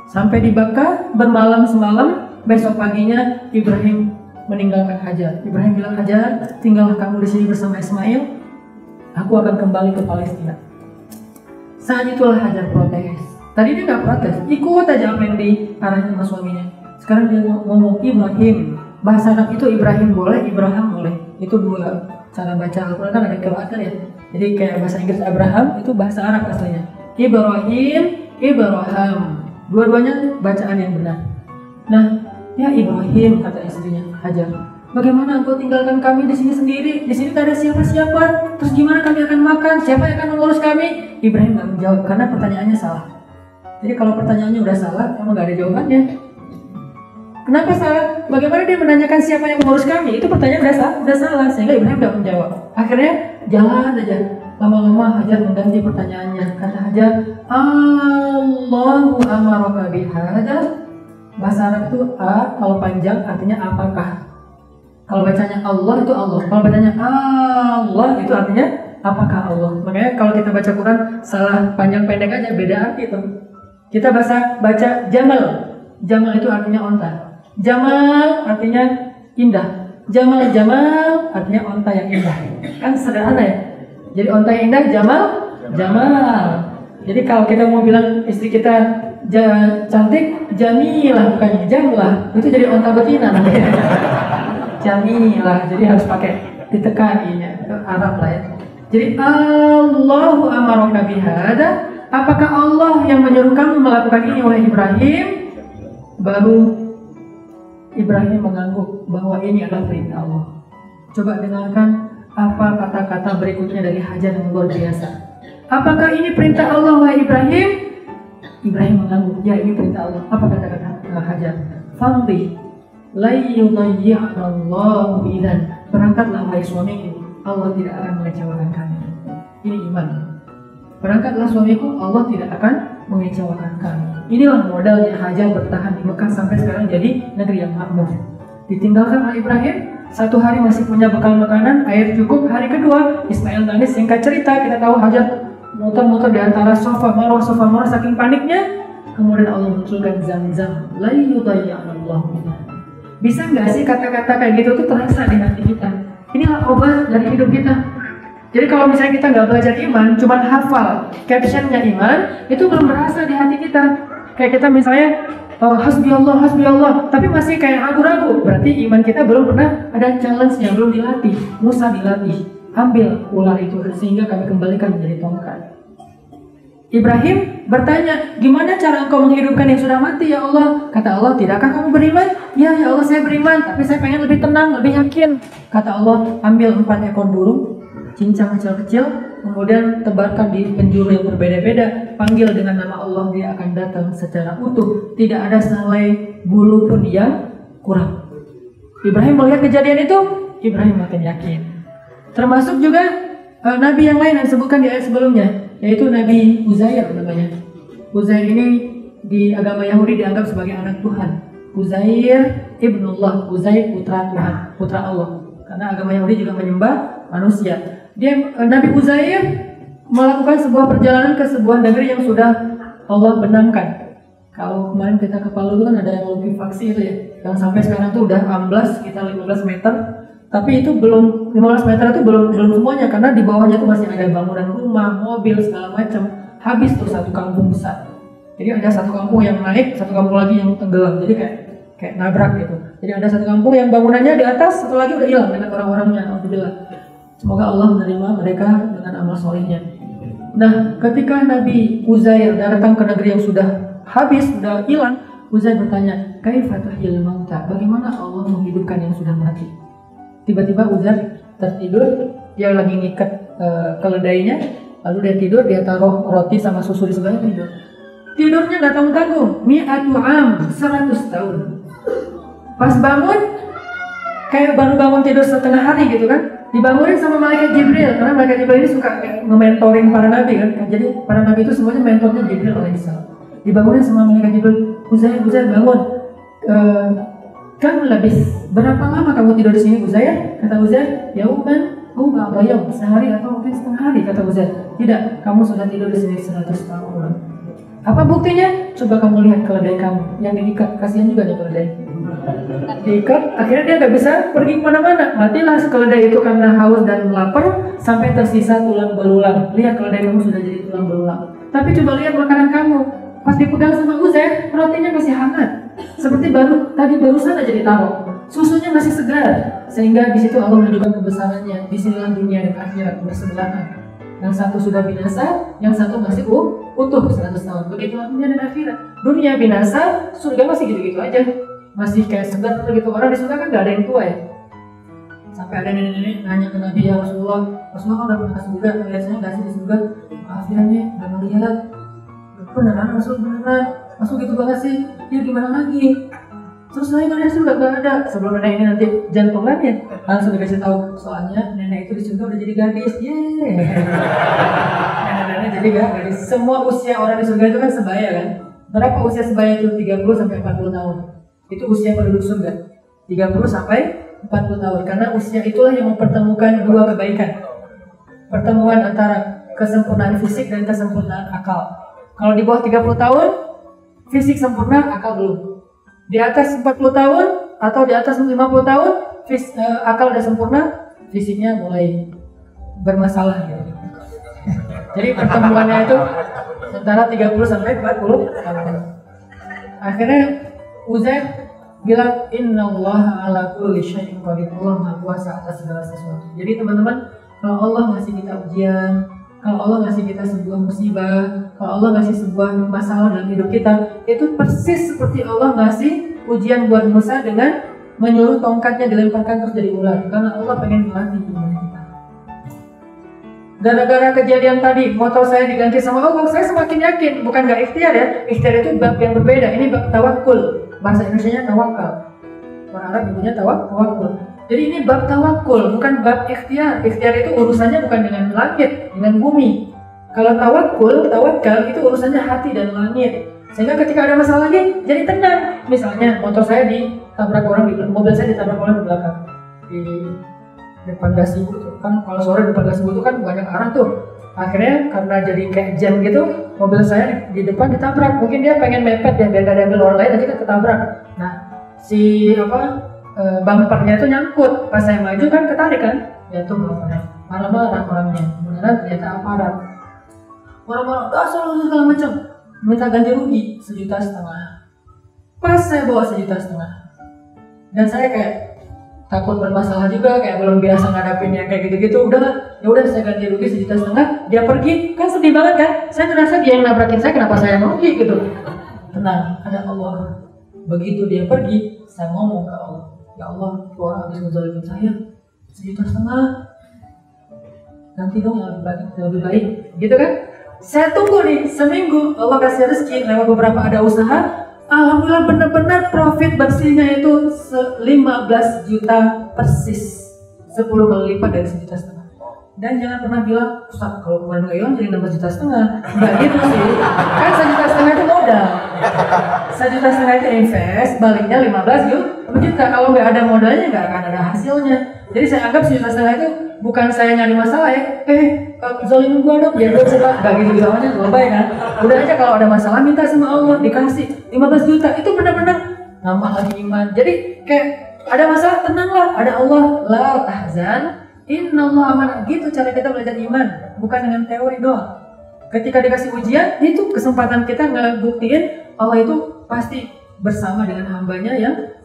Sampai di Bakkah, bermalam semalam, besok paginya Ibrahim meninggalkan Hajar. Ibrahim bilang, Hajar, tinggallah kamu di sini bersama Ismail, aku akan kembali ke Palestina. Saat itulah Hajar protes. Tadi dia nggak protes, ikut aja apa yang diarahin sama suaminya. Sekarang dia ngomong Ibrahim. Bahasa Arab itu Ibrahim boleh, Ibrahim boleh. Itu 2 cara baca Al-Quran, kan ada qiraat ya. Jadi kayak bahasa Inggris Abraham itu bahasa Arab aslinya. Ibrahim. Dua-duanya bacaan yang benar. Nah, ya Ibrahim, kata istrinya Hajar, bagaimana engkau tinggalkan kami di sini sendiri? Di sini tak ada siapa-siapa. Terus gimana kami akan makan? Siapa yang akan mengurus kami? Ibrahim nggak menjawab karena pertanyaannya salah. Jadi kalau pertanyaannya udah salah, emang nggak ada jawabannya. Kenapa salah? Bagaimana dia menanyakan siapa yang mengurus kami? Itu pertanyaan udah salah, sehingga Ibrahim nggak menjawab. Akhirnya jalan aja. Lama-lama Hajar mengganti pertanyaannya. Kata Hajar, Allahu amaraka bihadza. Bahasa Arab itu kalau panjang artinya apakah. Kalau bacanya Allah itu Allah. Kalau bacanya Allah itu artinya apakah Allah. Makanya kalau kita baca Quran salah panjang pendek aja, beda arti itu. Kita baca Jamal. Jamal itu artinya onta. Jamal artinya indah. Jamal artinya onta yang indah. Kan sederhana ya. Jadi onta yang indah Jamal. Jadi kalau kita mau bilang istri kita cantik, Jamilah bukannya Jamlah. Itu jadi onta betina namanya. Jamilah, jadi harus pakai ditekan ini Arab lah ya. Jadi Allahu amaraka bihada, apakah Allah yang menyuruh kamu melakukan ini wahai Ibrahim? Baru Ibrahim mengangguk bahwa ini adalah perintah Allah. Coba dengarkan apa kata-kata berikutnya dari Hajar yang luar biasa. Apakah ini perintah Allah wahai Ibrahim? Ibrahim mengangguk, ya ini perintah Allah. Apa kata-kata Hajar? Famdi layyudayyi'allahu idzan, berangkatlah wahai suamiku, Allah tidak akan mengecewakan kami. Ini iman. Berangkatlah suamiku, Allah tidak akan mengecewakan kami. Inilah modalnya Hajar bertahan di Mekah sampai sekarang jadi negeri yang makmur. Ditinggalkan oleh Ibrahim, satu hari masih punya bekal makanan, air cukup. Hari kedua Ismail nangis. Singkat cerita kita tahu Hajar muter-muter di antara sofa marwah saking paniknya. Kemudian Allah munculkan Zam-Zam, la yudayyi'allahu idzan. Bisa nggak sih kata-kata kayak gitu tuh terasa di hati kita? Inilah obat dari hidup kita. Jadi kalau misalnya kita nggak belajar iman, cuma hafal captionnya iman, itu belum berasa di hati kita. Kayak kita misalnya hasbi Allah, tapi masih kayak ragu-ragu. Berarti iman kita belum pernah ada challenge-nya, belum dilatih. Musa dilatih, ambil ular itu sehingga kami kembalikan menjadi tongkat. Ibrahim bertanya, gimana cara engkau menghidupkan yang sudah mati ya Allah? Kata Allah, tidakkah kamu beriman? Ya Allah saya beriman, tapi saya pengen lebih tenang, lebih yakin. Kata Allah, ambil 4 ekor burung, cincang kecil-kecil, kemudian tebarkan di penjuru yang berbeda-beda, panggil dengan nama Allah, dia akan datang secara utuh, tidak ada sehelai bulu pun yang kurang. Ibrahim melihat kejadian itu, Ibrahim makin yakin. Termasuk juga nabi yang lain yang disebutkan di ayat sebelumnya, yaitu Nabi Uzair namanya. Uzair ini di agama Yahudi dianggap sebagai anak Tuhan. Uzair ibnullah, Uzair putra Tuhan, putra Allah. Karena agama Yahudi juga menyembah manusia. Nabi Uzair melakukan sebuah perjalanan ke sebuah negeri yang sudah Allah benamkan. Kalau kemarin kita ke Palu itu kan ada yang likuifaksi itu ya, yang sampai sekarang tuh udah amblas sekitar 15 meter. Tapi itu belum 15 meter itu belum semuanya, karena di bawahnya itu masih ada bangunan rumah, mobil segala macam. Habis tuh satu kampung besar. Jadi ada satu kampung yang naik, satu kampung lagi yang tenggelam. Jadi kayak nabrak gitu. Jadi ada satu kampung yang bangunannya di atas, satu lagi udah hilang dengan orang-orangnya. Alhamdulillah. Semoga Allah menerima mereka dengan amal solehnya. Nah, ketika Nabi Uzair datang ke negeri yang sudah habis, sudah hilang, Uzair bertanya, "Kaifa tuhyil mauta?" Bagaimana Allah menghidupkan yang sudah mati? Tiba-tiba Uzair tertidur, dia lagi ngikat keledainya, lalu dia tidur, dia taruh roti sama susu di sebelahnya, tidur. Tidurnya nggak tanggung-tanggung, mi'atu am, 100 tahun. Pas bangun, kayak baru bangun tidur setengah hari gitu kan, dibangunin sama malaikat Jibril, karena malaikat Jibril ini suka nge-mentoring para nabi kan, jadi para nabi itu semuanya mentornya Jibril alaihissalam. Dibangunin sama malaikat Jibril, Uzair bangun. Kamu lebih berapa lama kamu tidur di sini Uzair? Kata Uzair, yauman au ba'da yaum, sehari atau mungkin setengah hari. Kata Uzair, tidak, kamu sudah tidur di sini 100 tahun. Apa buktinya? Coba kamu lihat keledai kamu yang diikat, kasihan juga nih keledai. Diikat, akhirnya dia nggak bisa pergi kemana-mana. Matilah keledai itu karena haus dan lapar sampai tersisa tulang belulang. Lihat keledai kamu sudah jadi tulang belulang. Tapi coba lihat makanan kamu. Pas dipegang sama Uzair, rotinya masih hangat. Seperti barusan aja ditaruh. Susunya masih segar. Sehingga di situ Allah menunjukkan kebesarannya. Di sinilah dunia dan akhirat bersebelahan. Yang satu sudah binasa, yang satu masih utuh 100 tahun. Begitulah dunia dan akhirat. Dunia binasa, surga masih gitu-gitu aja. Masih kayak segar gitu. Orang di surga kan gak ada yang tua ya. Sampai ada nenek-nenek nanya ke Nabi, ya Rasulullah udah pernah ke surga, biasanya gak sih di surga? Maaf ya nih, udah melihat. Beneran Rasul, beneran Rasul gitu banget sih. Ya gimana lagi? Terus saya kan surga gak ada. Sebelum nenek ini nanti jantungan ya, langsung dikasih tahu, soalnya nenek itu di surga udah jadi gadis. Yeay. Nenek-nenek jadi gadis. Semua usia orang di surga itu kan sebaya kan. Berapa usia sebaya itu? 30 sampai 40 tahun. Itu usia penduduk surga. 30 sampai 40 tahun. Karena usia itulah yang mempertemukan dua kebaikan. Pertemuan antara kesempurnaan fisik dan kesempurnaan akal. Kalau di bawah 30 tahun, fisik sempurna, akal belum. Di atas 40 tahun atau di atas 50 tahun, akal udah sempurna, fisiknya mulai bermasalah gitu. Jadi pertemuannya itu antara 30 sampai 40 tahun. Akhirnya Uzair bilang innallaha ala kulli syai'in qadir. Allah Maha Kuasa atas segala sesuatu. Jadi teman-teman, kalau Allah ngasih kita ujian, kalau Allah ngasih kita sebuah musibah, kalau Allah ngasih sebuah masalah dalam hidup kita, itu persis seperti Allah ngasih ujian buat Musa dengan menyuruh tongkatnya dilemparkan terus jadi ular, karena Allah pengen melatih iman kita. Gara-gara kejadian tadi, motor saya diganti sama Allah, saya semakin yakin, bukan gak ikhtiar ya. Ikhtiar itu bab yang berbeda, ini bab tawakul. Bahasa Indonesianya tawakal. Orang Arab ibunya tawakul. Jadi ini bab tawakul, bukan bab ikhtiar. Ikhtiar itu urusannya bukan dengan langit, dengan bumi. Kalau tawakal itu urusannya hati dan langit. Sehingga ketika ada masalah lagi, jadi tenang. Misalnya motor saya ditabrak orang di belakang, mobil saya ditabrak orang di belakang. Di depan gazebo tuh kan, kalau sore depan gazebo tuh kan banyak arah tuh. Akhirnya karena jadi kayak jam gitu, mobil saya di depan ditabrak. Mungkin dia pengen mepet ya biar gak diambil orang lain, aja kan ketabrak. Nah, si bumpernya itu nyangkut. Pas saya maju kan ketarik kan, jatuh bumpernya. Marah-marah orangnya, beneran ternyata aparat. Marah-marah, selalu segala macam, minta ganti rugi 1,5 juta. Pas saya bawa 1,5 juta, dan saya kayak takut bermasalah juga, kayak belum biasa ngadapin yang kayak gitu-gitu. Ya udah saya ganti rugi 1,5 juta. Dia pergi, kan sedih banget kan? Saya ngerasa dia yang nabrakin saya, kenapa saya yang rugi gitu. Tenang, ada Allah. Begitu dia pergi, saya ngomong ke Allah, ya Allah, tuh orang habis ngezalimin saya 1,5 juta. Nanti dong yang lebih baik, gitu kan? Saya tunggu nih seminggu, Allah kasih rezeki lewat beberapa ada usaha. Alhamdulillah benar-benar profit bersihnya itu 15 juta persis, 10 kali lipat dari 1,5 juta. Dan jangan pernah bilang, Ustaz, kalau kemarin gak hilang jadi 16,5 juta. Enggak gitu sih, kan 1,5 juta itu modal. 1,5 juta itu invest, baliknya 15 juta. Kalau nggak ada modalnya nggak akan ada hasilnya. Jadi saya anggap 1,5 juta itu bukan saya nyari masalah ya, zalimin gua dong, biar gua bisa, gak gitu-gitu aja, lebay kan. Udah aja kalau ada masalah minta sama Allah, dikasih 15 juta, itu benar-benar nambah lagi iman. Jadi kayak ada masalah, tenanglah, ada Allah, la tahzan, innallaha ma'ana. Gitu cara kita belajar iman, bukan dengan teori doang. Ketika dikasih ujian, itu kesempatan kita ngebuktiin Allah itu pasti bersama dengan hambanya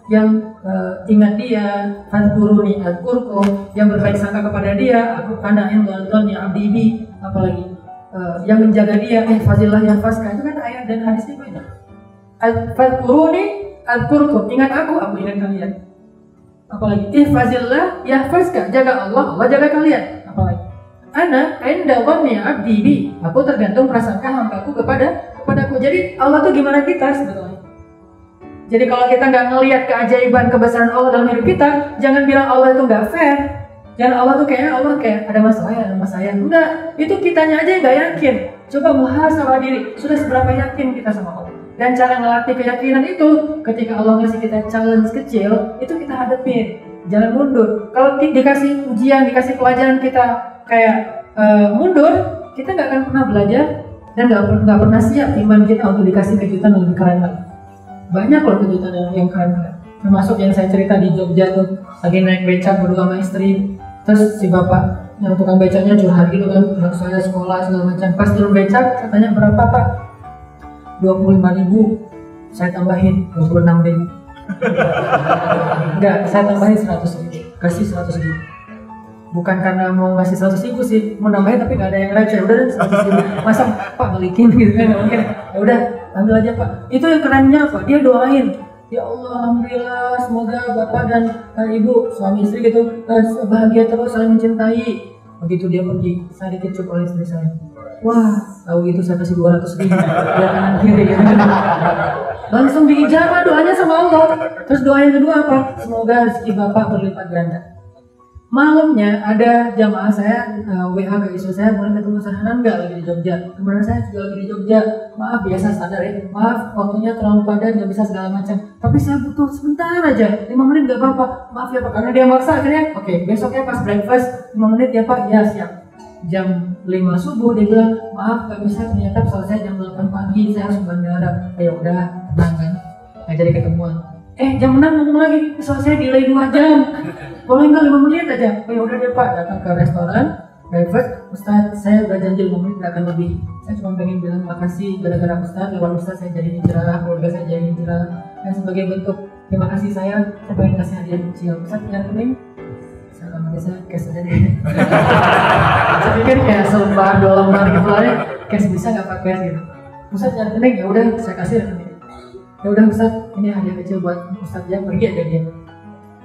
yang ingat dia, fadkuruni adkurkum, yang berbaik sangka kepada dia, aku kana indallan ya abdi, apalagi yang menjaga dia, fazillah yang faska. Itu kan ayat dan hadisnya banyak. Fadkuruni adkurkum, ingat aku ingat kalian. Apalagi fazillah ya faska, jaga Allah, Allah jaga kalian. Apalagi ana indallan ya abdi, aku tergantung prasangka hambaku kepadaku. Jadi Allah tuh gimana kita sebetulnya. Jadi kalau kita nggak ngelihat keajaiban kebesaran Allah dalam hidup kita, jangan bilang Allah itu nggak fair. Jangan Allah tuh kayaknya Allah kayak ada masalah ya sama saya. Enggak, itu kitanya aja yang nggak yakin. Coba muhasabah diri, sudah seberapa yakin kita sama Allah. Dan cara ngelatih keyakinan itu, ketika Allah ngasih kita challenge kecil, itu kita hadapin. Jangan mundur. Kalau dikasih ujian, dikasih pelajaran kita kayak mundur, kita nggak akan pernah belajar dan nggak pernah siap iman kita untuk dikasih kejutan yang lebih keren lagi. Banyak loh kejutan yang keren-keren. Termasuk yang saya cerita di Jogja tuh, lagi naik becak berdua sama istri. Terus si bapak yang tukang becaknya curhat gitu kan, anak saya sekolah segala macam. Pas turun becak, saya tanya berapa Pak? 25.000. Saya tambahin 26.000. Enggak, saya tambahin 100.000. Kasih 100.000. Bukan karena mau ngasih 100.000 sih, mau nambahin tapi nggak ada yang receh. Udah 100.000. Masa Pak balikin gitu kan? Nggak mungkin. Ya udah, ambil aja Pak. Itu yang kerennya Pak. Dia doain. Ya Allah, alhamdulillah, semoga Bapak dan Ibu, suami istri gitu, bahagia terus, saling mencintai. Begitu dia pergi, saya dikecup oleh istri saya. Wah, tahu gitu saya kasih 200.000. Dia kanan kiri gitu. Langsung diijabah doanya sama Allah. Terus doa yang kedua apa? Semoga rezeki Bapak berlipat ganda. Malamnya ada jamaah saya WA ke istri saya, boleh ketemu Sahanan nggak lagi di Jogja? Kemudian saya juga lagi di Jogja. Maaf, biasa sadar ya. Maaf, waktunya terlalu padat, nggak bisa segala macam. Tapi saya butuh sebentar aja, 5 menit nggak apa-apa. Maaf ya Pak, karena dia maksa akhirnya. Oke, besoknya pas breakfast 5 menit ya Pak, ya siap. Jam 5 subuh dia bilang, maaf nggak bisa, ternyata selesai jam 8 pagi, saya harus ke bandara. Ya udah, tenang kan, nggak jadi ketemuan. Jam 6 ngomong lagi, selesai delay 2 jam. Boleh nggak 5 menit aja? Ya udah deh Pak, datang ke restoran, breakfast. Ustaz, saya udah janji 5 menit nggak akan lebih. Saya cuma pengen bilang makasih gara-gara Ustaz, lewat Ustaz saya jadi hijrah, keluarga saya jadi hijrah. Dan sebagai bentuk terima kasih saya pengen kasih hadiah kecil. Ustaz punya rekening? Saya akan bisa cash aja deh. Saya pikir kayak selembar 2 lembar gitu aja, cash bisa nggak pakai cash gitu. Ustaz punya rekening? Ya udah saya kasih rekening. Ya udah Ustaz, ini hadiah kecil buat Ustaz ya, pergi aja dia.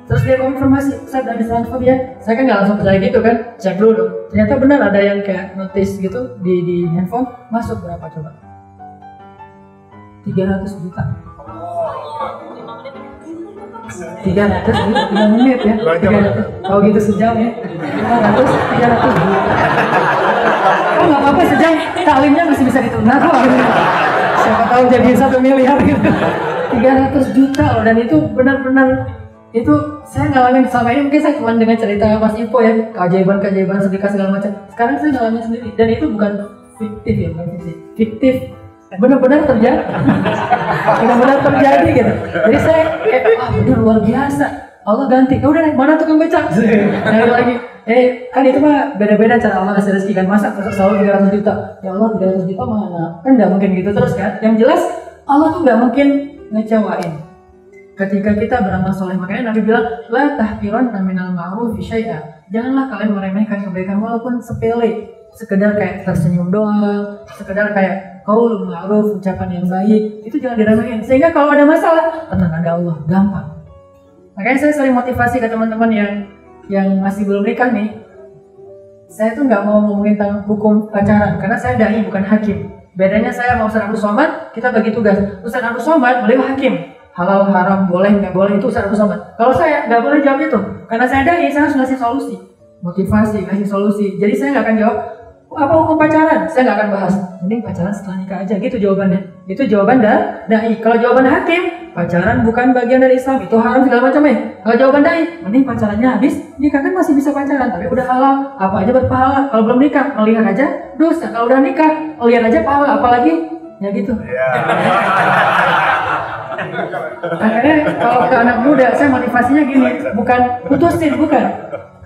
Terus dia konfirmasi, Ustaz ada transfer ya? Saya kan nggak langsung percaya gitu kan, cek dulu dong. Ternyata benar ada yang kayak notice gitu di handphone, masuk berapa coba? 300 juta. 300 menit ya. 300. Kalau gitu sejam ya. 300 juta. Oh nggak apa-apa sejam, taklimnya masih bisa ditunda kok. Siapa tahu jadi 1 miliar gitu. 300 juta loh, dan itu benar-benar itu saya ngalamin selama ini. Mungkin saya cuma dengan cerita Mas Ipo ya, keajaiban sedekah segala macam. Sekarang saya ngalamin sendiri, dan itu bukan fiktif ya, bukan fiktif, benar-benar terjadi. Benar-benar terjadi gitu. Jadi saya kayak benar luar biasa. Allah ganti, ya udah mana tukang becak? Nah lagi, kan itu mah beda-beda cara Allah kasih rezeki kan. Masa selalu 300 juta, ya Allah 300 juta mana? Kan nggak mungkin gitu terus kan. Yang jelas Allah tuh nggak mungkin ngecewain ketika kita beramal soleh. Makanya Nabi bilang, la tahqiranna minal ma'rufi syai'a. Janganlah kalian meremehkan kebaikan walaupun sepele, sekedar kayak tersenyum doang, sekedar kayak qaul ma'ruf, ucapan yang baik, itu jangan diremehin. Sehingga kalau ada masalah, tenang, ada Allah, gampang. Makanya saya sering motivasi ke teman-teman yang masih belum nikah nih. Saya tuh nggak mau ngomongin tentang hukum pacaran karena saya dai bukan hakim. Bedanya saya sama Ustaz Abdul Somad, kita bagi tugas. Ustaz Abdul Somad beliau hakim, halal haram boleh nggak boleh itu Ustaz Abdul Somad. Kalau saya nggak boleh jawab itu karena saya dai, saya harus ngasih solusi, motivasi, ngasih solusi. Jadi saya nggak akan jawab apa hukum pacaran, saya nggak akan bahas. Mending pacaran setelah nikah aja, gitu jawabannya. Itu jawaban dai. Kalau jawaban hakim, pacaran bukan bagian dari Islam, itu haram segala macam ya. Kalau jawaban dai, mending pacarannya habis, nikah kan masih bisa pacaran, tapi udah halal, apa aja berpahala. Kalau belum nikah, melihat aja dosa. Kalau udah nikah, lihat aja pahala, apalagi ya gitu. Akhirnya kalau ke anak muda, saya motivasinya gini, bukan putusin, bukan.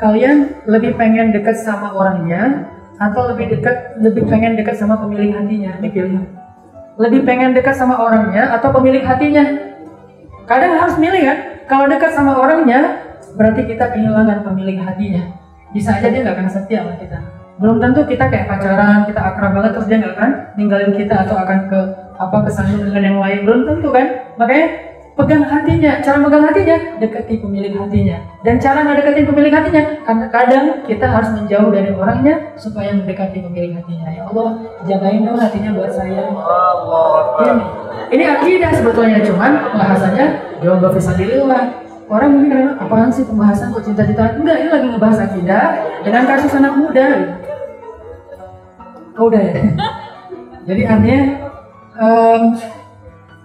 Kalian lebih pengen dekat sama orangnya atau lebih pengen dekat sama pemilik hatinya? Ini pilih. Lebih pengen dekat sama orangnya atau pemilik hatinya? Kadang harus milih kan. Kalau dekat sama orangnya, berarti kita kehilangan pemilik hatinya. Bisa aja dia nggak akan setia sama kita. Belum tentu kita kayak pacaran, kita akrab banget terus dia nggak akan ninggalin kita atau akan kesandung dengan yang lain. Belum tentu kan. Makanya pegang hatinya. Cara megang hatinya, dekati pemilik hatinya. Dan cara ngedeketin pemilik hatinya, karena kadang kita harus menjauh dari orangnya supaya mendekati pemilik hatinya. Ya Allah, jagain dong hatinya buat saya. Ini akidah sebetulnya, cuman bahasanya jomblo fisabilillah. Orang mungkin karena apaan sih pembahasan kok cinta-cintaan? Enggak, ini lagi ngebahas akidah dengan kasus anak muda. Oh, udah ya. Jadi artinya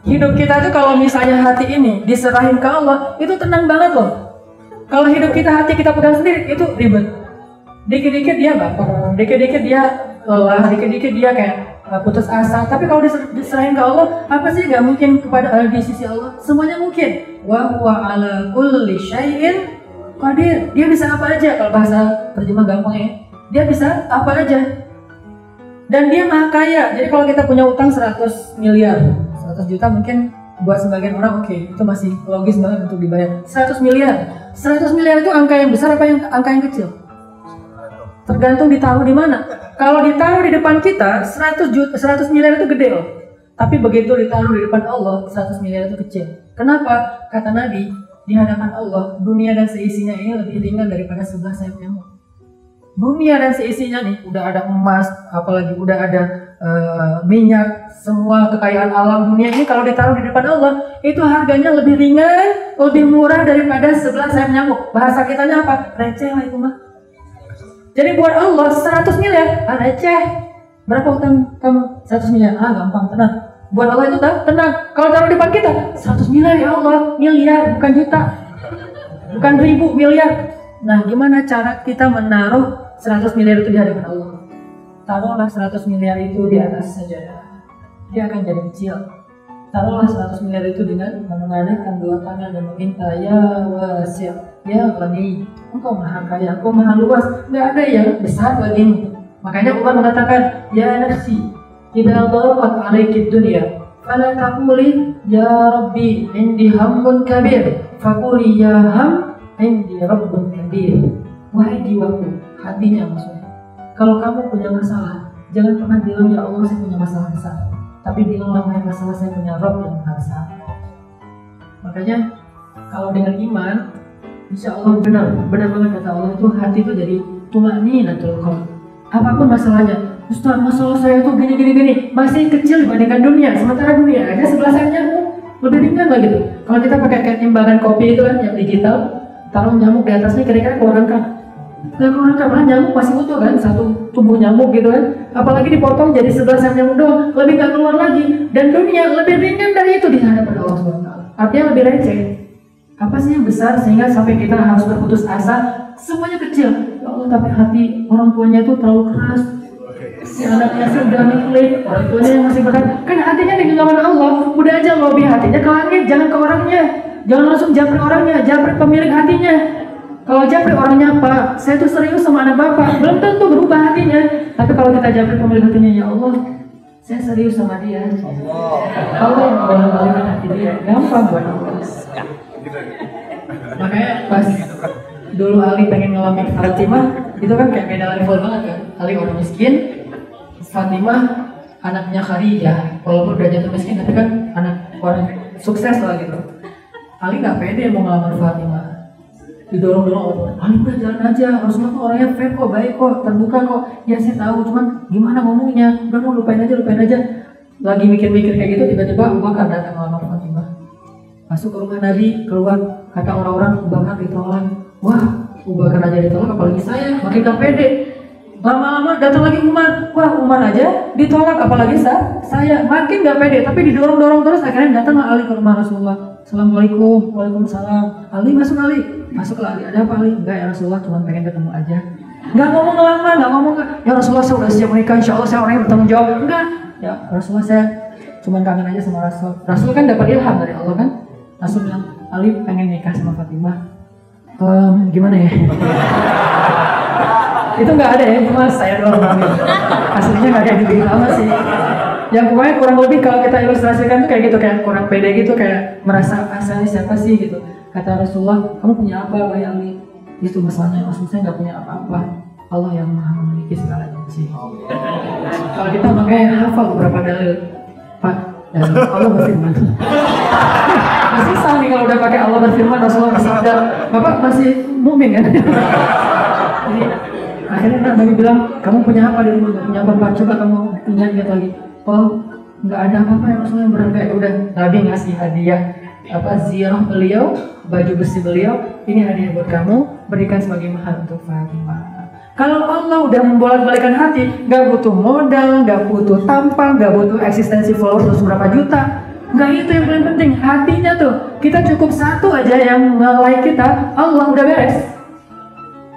hidup kita tuh kalau misalnya hati ini diserahin ke Allah, itu tenang banget loh. Kalau hidup kita, hati kita pegang sendiri, itu ribet. Dikit-dikit dia baper, dikit-dikit dia lelah, dikit-dikit dia kayak putus asa. Tapi kalau diserahin ke Allah, apa sih nggak mungkin di sisi Allah? Semuanya mungkin. Wa huwa ala kulli syai'in qadir. Dia bisa apa aja, kalau bahasa terjemah gampang ya. Dia bisa apa aja. Dan dia maha kaya. Jadi kalau kita punya utang 100 miliar, 100 juta mungkin buat sebagian orang oke, itu masih logis banget untuk dibayar. 100 miliar. 100 miliar itu angka yang besar apa angka yang kecil? Tergantung ditaruh di mana. Kalau ditaruh di depan kita, 100 miliar itu gede loh. Tapi begitu ditaruh di depan Allah, 100 miliar itu kecil. Kenapa? Kata Nabi, di hadapan Allah, dunia dan seisinya ini lebih ringan daripada 11 sayap nyamuk. Dunia dan seisinya nih, udah ada emas, apalagi udah ada minyak, semua kekayaan alam dunia ini kalau ditaruh di depan Allah, itu harganya lebih ringan, lebih murah daripada 11 sayap nyamuk. Bahasa kitanya apa? Receh lah itu mah. Jadi buat Allah 100 miliar, receh. Berapa utang kamu? 100 miliar. Gampang, tenang. Buat Allah itu tenang. Kalau taruh di depan kita, 100 miliar ya Allah, miliar, bukan juta. Bukan ribu, miliar. Nah, gimana cara kita menaruh 100 miliar itu di hadapan Allah? Taruhlah 100 miliar itu di atas sajadah. Dia akan jadi kecil. Taruhlah 100 miliar itu dengan mengadahkan dua tangan dan meminta, ya wasi', ya ghani, engkau maha kaya, engkau maha luas, nggak ada yang besar bagimu. Makanya Umar mengatakan, ya nafsi, idza dhaqat 'alaiki dunya, fala taquli ya rabbi indi hammun kabir, faquli ya ham indi rabbun kabir. Wahai jiwaku, hatinya maksudnya. Kalau kamu punya masalah, jangan pernah bilang ya Allah saya punya masalah besar, tapi bilanglah wahai masalah saya punya Rabb yang maha besar. Makanya kalau dengan iman, insya Allah benar banget kata Allah itu hati itu jadi tumaninatul qalb. Apapun masalahnya, Ustaz masalah saya itu gini, masih kecil dibandingkan dunia, sementara dunia aja 11 nyamuk, lebih ringan lah gitu. Kalau kita pakai kayak timbangan kopi itu kan yang digital, taruh nyamuk di atasnya kira-kira keluaran kan? Nggak keluaran kan, malah nyamuk masih utuh kan, satu tubuh nyamuk gitu kan. Apalagi dipotong jadi 11 nyamuk doang, lebih nggak keluar lagi. Dan dunia lebih ringan dari itu di hadapan Allah SWT. Artinya lebih receh. Apa sih yang besar sehingga sampai kita harus berputus asa? Semuanya kecil. Ya Allah, tapi hati orang tuanya itu terlalu keras. Si anaknya sudah milik, orang tuanya yang masih berat. Kan hatinya di genggaman Allah. Udah aja lobby hatinya ke langit, jangan ke orangnya. Jangan langsung japri orangnya, japri pemilik hatinya. Kalau japri orangnya Pak, saya tuh serius sama anak Bapak, belum tentu berubah hatinya. Tapi kalau kita japri pemilik hatinya, ya Allah, saya serius sama dia. Allah yang bolak-balikan hati dia, gampang buat Allah. Makanya pas dulu Ali pengen ngalamin Fatimah, itu kan kayak beda level banget kan. Ali orang miskin, Fatimah anaknya Khadijah, walaupun udah jatuh miskin tapi kan anak orang sukses lah gitu. Ali nggak pede mau ngelamar Fatimah, didorong-dorong, Ali udah jalan aja, Rasulullah tuh orangnya fair kok, baik kok, terbuka kok. Ya saya tahu, cuman gimana ngomongnya, udah mau lupain aja. Lagi mikir-mikir kayak gitu, tiba-tiba Abu Bakar datang ngelamar Fatimah. Masuk ke rumah Nabi, keluar, kata orang-orang Abu Bakar ditolak. Wah, Abu Bakar aja ditolak, apalagi saya, makin gak pede. Lama-lama datang lagi Umar, wah Umar aja ditolak, apalagi saya makin gak pede. Tapi didorong-dorong terus, akhirnya datang Ali ke rumah Rasulullah. Assalamualaikum, waalaikumsalam. Ali masuk lah Ali. Ada apa Ali? Enggak ya Rasulullah, cuma pengen ketemu aja. Enggak ngomong lama, enggak ngomong. Ya Rasulullah saya udah siap menikah, insya Allah saya orang yang bertanggung jawab. Enggak, ya Rasulullah saya cuma kangen aja sama Rasul. Rasul kan dapat ilham dari Allah kan. Rasul bilang, Ali pengen nikah sama Fatimah. Gimana ya? Itu nggak ada ya, cuma saya doang. Aslinya nggak kayak gitu sama sih. Yang pokoknya kurang lebih kalau kita ilustrasikan tuh kayak gitu, kayak kurang pede gitu, kayak merasa asalnya siapa sih gitu. Kata Rasulullah, kamu punya apa wahai Ali? Itu masalahnya, saya nggak punya apa-apa. Allah yang maha memiliki segalanya sih. Kalau kita makanya hafal beberapa dalil, Pak, dan Allah berfirman. Masih sah nih kalau udah pakai Allah berfirman, Rasulullah bersabda, Bapak masih mukmin kan? Jadi akhirnya Nabi bilang, kamu punya apa di rumah? Gak punya apa-apa, coba kamu ingat lagi. Oh, nggak ada apa-apa yang Rasulullah yang berangkat. Udah, Nabi ngasih hadiah zirah beliau, baju besi beliau. Ini hadiah buat kamu, berikan sebagai mahar untuk Fatimah. Kalau Allah udah membolak-balikan hati, nggak butuh modal, nggak butuh tampang, nggak butuh eksistensi followers berapa juta. Nggak, itu yang paling penting, hatinya tuh. Kita cukup satu aja yang nge-like kita, Allah udah beres.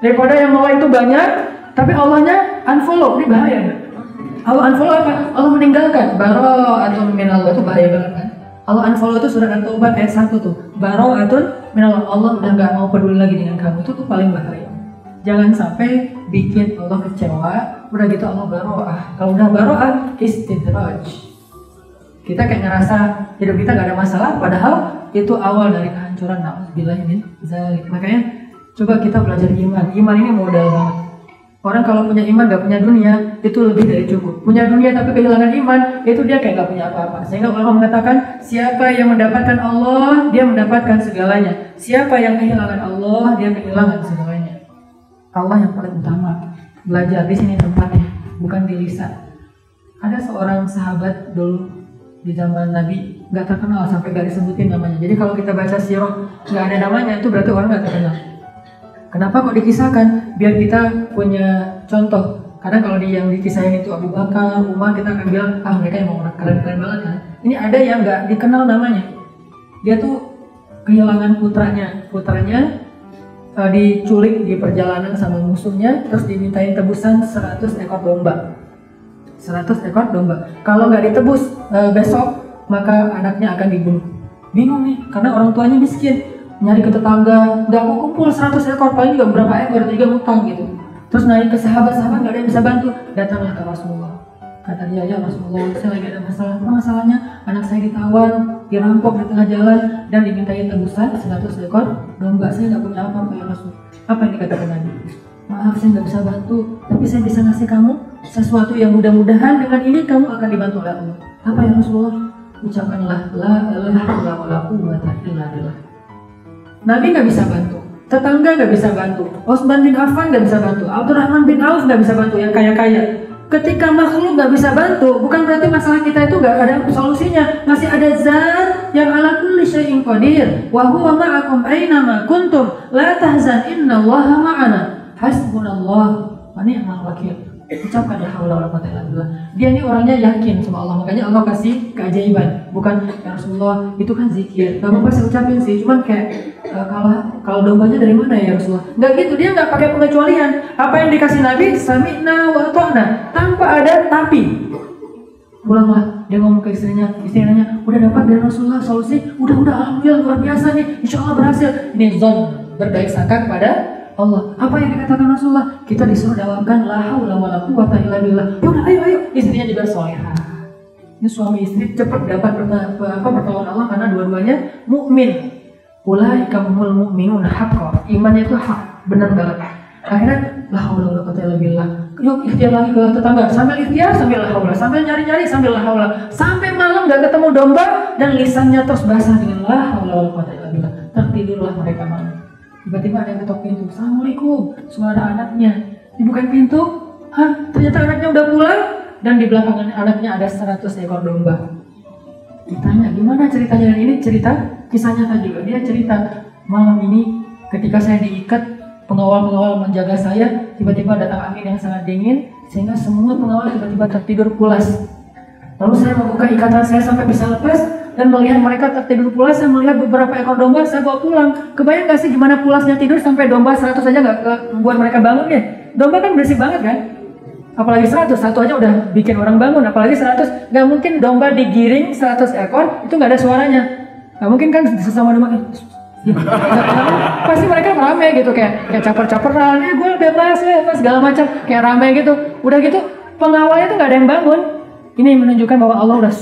Daripada yang nge-like itu banyak, tapi Allahnya unfollow, ini bahaya nggak? Allah unfollow apa? Allah meninggalkan. Bara'atun minallah, itu bahaya banget kan? Allah unfollow itu surat At-Taubah ayat 1 tuh. Bara'atun minallah, Allah udah nggak mau peduli lagi dengan kamu. Itu tuh paling bahaya. Jangan sampai bikin Allah kecewa. Udah gitu Allah bara'ah. Kalau udah bara'ah, istidraj. Kita kayak ngerasa hidup kita gak ada masalah, padahal itu awal dari kehancuran. Na'udzubillah min dzalik. Makanya coba kita belajar iman. Iman ini modal banget. Orang kalau punya iman gak punya dunia, itu lebih dari cukup. Punya dunia tapi kehilangan iman, itu dia kayak gak punya apa-apa. Sehingga ulama mengatakan, siapa yang mendapatkan Allah, dia mendapatkan segalanya. Siapa yang kehilangan Allah, dia kehilangan segalanya. Allah yang paling utama. Belajar di sini tempatnya, bukan di lisan. Ada seorang sahabat dulu di zaman Nabi nggak terkenal sampai gak disebutin namanya. Jadi kalau kita baca sirah nggak ada namanya, itu berarti orang nggak terkenal. Kenapa kok dikisahkan? Biar kita punya contoh. Karena kalau yang dikisahin itu Abu Bakar, Umar, kita akan bilang, mereka emang orang keren-keren banget kan. Ini ada yang nggak dikenal namanya. Dia tuh kehilangan putranya diculik di perjalanan sama musuhnya, terus dimintain tebusan 100 ekor domba. 100 ekor domba. Kalau nggak ditebus besok, maka anaknya akan dibunuh. Bingung nih, karena orang tuanya miskin. Nyari ke tetangga, nggak mau kumpul 100 ekor, paling juga berapa ekor, 3 utang gitu. Terus naik ke sahabat-sahabat, nggak ada yang bisa bantu. Datanglah ke Rasulullah. Kata dia, ya Rasulullah, saya lagi ada masalah. Apa masalahnya? Anak saya ditawan, dirampok di tengah jalan, dan dimintai tebusan 100 ekor domba. Saya nggak punya apa-apa ya Rasul. Apa yang dikatakan Nabi? Maaf, saya nggak bisa bantu, tapi saya bisa ngasih kamu sesuatu yang mudah-mudahan dengan ini kamu akan dibantu oleh Allah. Apa ya Rasulullah? Ucapkanlah la ilaha illallah wa la quwwata illa billah. Nabi nggak bisa bantu, tetangga nggak bisa bantu, Utsman bin Affan nggak bisa bantu, Abdurrahman bin Auf nggak bisa bantu, yang kaya-kaya. Ketika makhluk nggak bisa bantu, bukan berarti masalah kita itu nggak ada solusinya. Masih ada zat yang ala kulli syai'in qadir, wa huwa ma'akum aina ma kuntum, la tahzan innallaha ma'ana, hasbunallah wa ni'mal wakil. Ucapkan la haula wala quwwata illa billah. Dia ini orangnya yakin sama Allah, makanya Allah kasih keajaiban. Bukan ya Rasulullah, itu kan zikir. Gak apa-apa saya ucapin sih, cuman kayak kalau dombanya dari mana ya Rasulullah? Nggak gitu, dia nggak pakai pengecualian. Apa yang dikasih Nabi, sami'na wa ata'na, tanpa ada tapi. Pulanglah, dia ngomong ke istrinya nanya, udah dapat dari Rasulullah solusi? Udah, alhamdulillah luar biasa nih, insya Allah berhasil. Ini zon, berbaik sangka kepada Allah. Apa yang dikatakan Rasulullah? Kita disuruh dakwahkan la haula wala quwwata illa billah. Ya udah, ayo. Istrinya juga salihah. Ini suami istri cepat dapat pertolongan Allah karena dua-duanya mukmin. Ulaika humul mu'minun haqqan. Imannya itu hak, benar banget. Akhirnya la haula wala quwwata illa billah. Yuk ikhtiar lagi ke tetangga, sambil ikhtiar sambil la haula, sambil nyari-nyari sambil la haula. Sampai malam enggak ketemu domba dan lisannya terus basah dengan la haula wala quwwata illa billah. Tertidurlah mereka malam. Tiba-tiba ada yang ketok pintu. Assalamualaikum. Suara anaknya. Dibukain pintu. Hah? Ternyata anaknya udah pulang. Dan di belakang anaknya ada 100 ekor domba. Ditanya, gimana ceritanya? Dan ini cerita kisah nyata juga. Dia cerita, malam ini ketika saya diikat, pengawal-pengawal menjaga saya, tiba-tiba datang angin yang sangat dingin, sehingga semua pengawal tiba-tiba tertidur pulas. Lalu saya membuka ikatan saya sampai bisa lepas, dan melihat mereka tertidur pulas. Saya melihat beberapa ekor domba, saya bawa pulang. Kebayang gak sih gimana pulasnya tidur sampai domba 100 aja gak membuat mereka bangun ya? Domba kan berisik banget kan? Apalagi 100, satu aja udah bikin orang bangun. Apalagi 100, gak mungkin domba digiring 100 ekor, itu gak ada suaranya. Gak mungkin kan sesama domba pasti mereka rame gitu, kayak caper-caperan, gue bebas ya, segala macam, kayak rame gitu. Udah gitu, pengawalnya tuh gak ada yang bangun. Ini menunjukkan bahwa Allah udah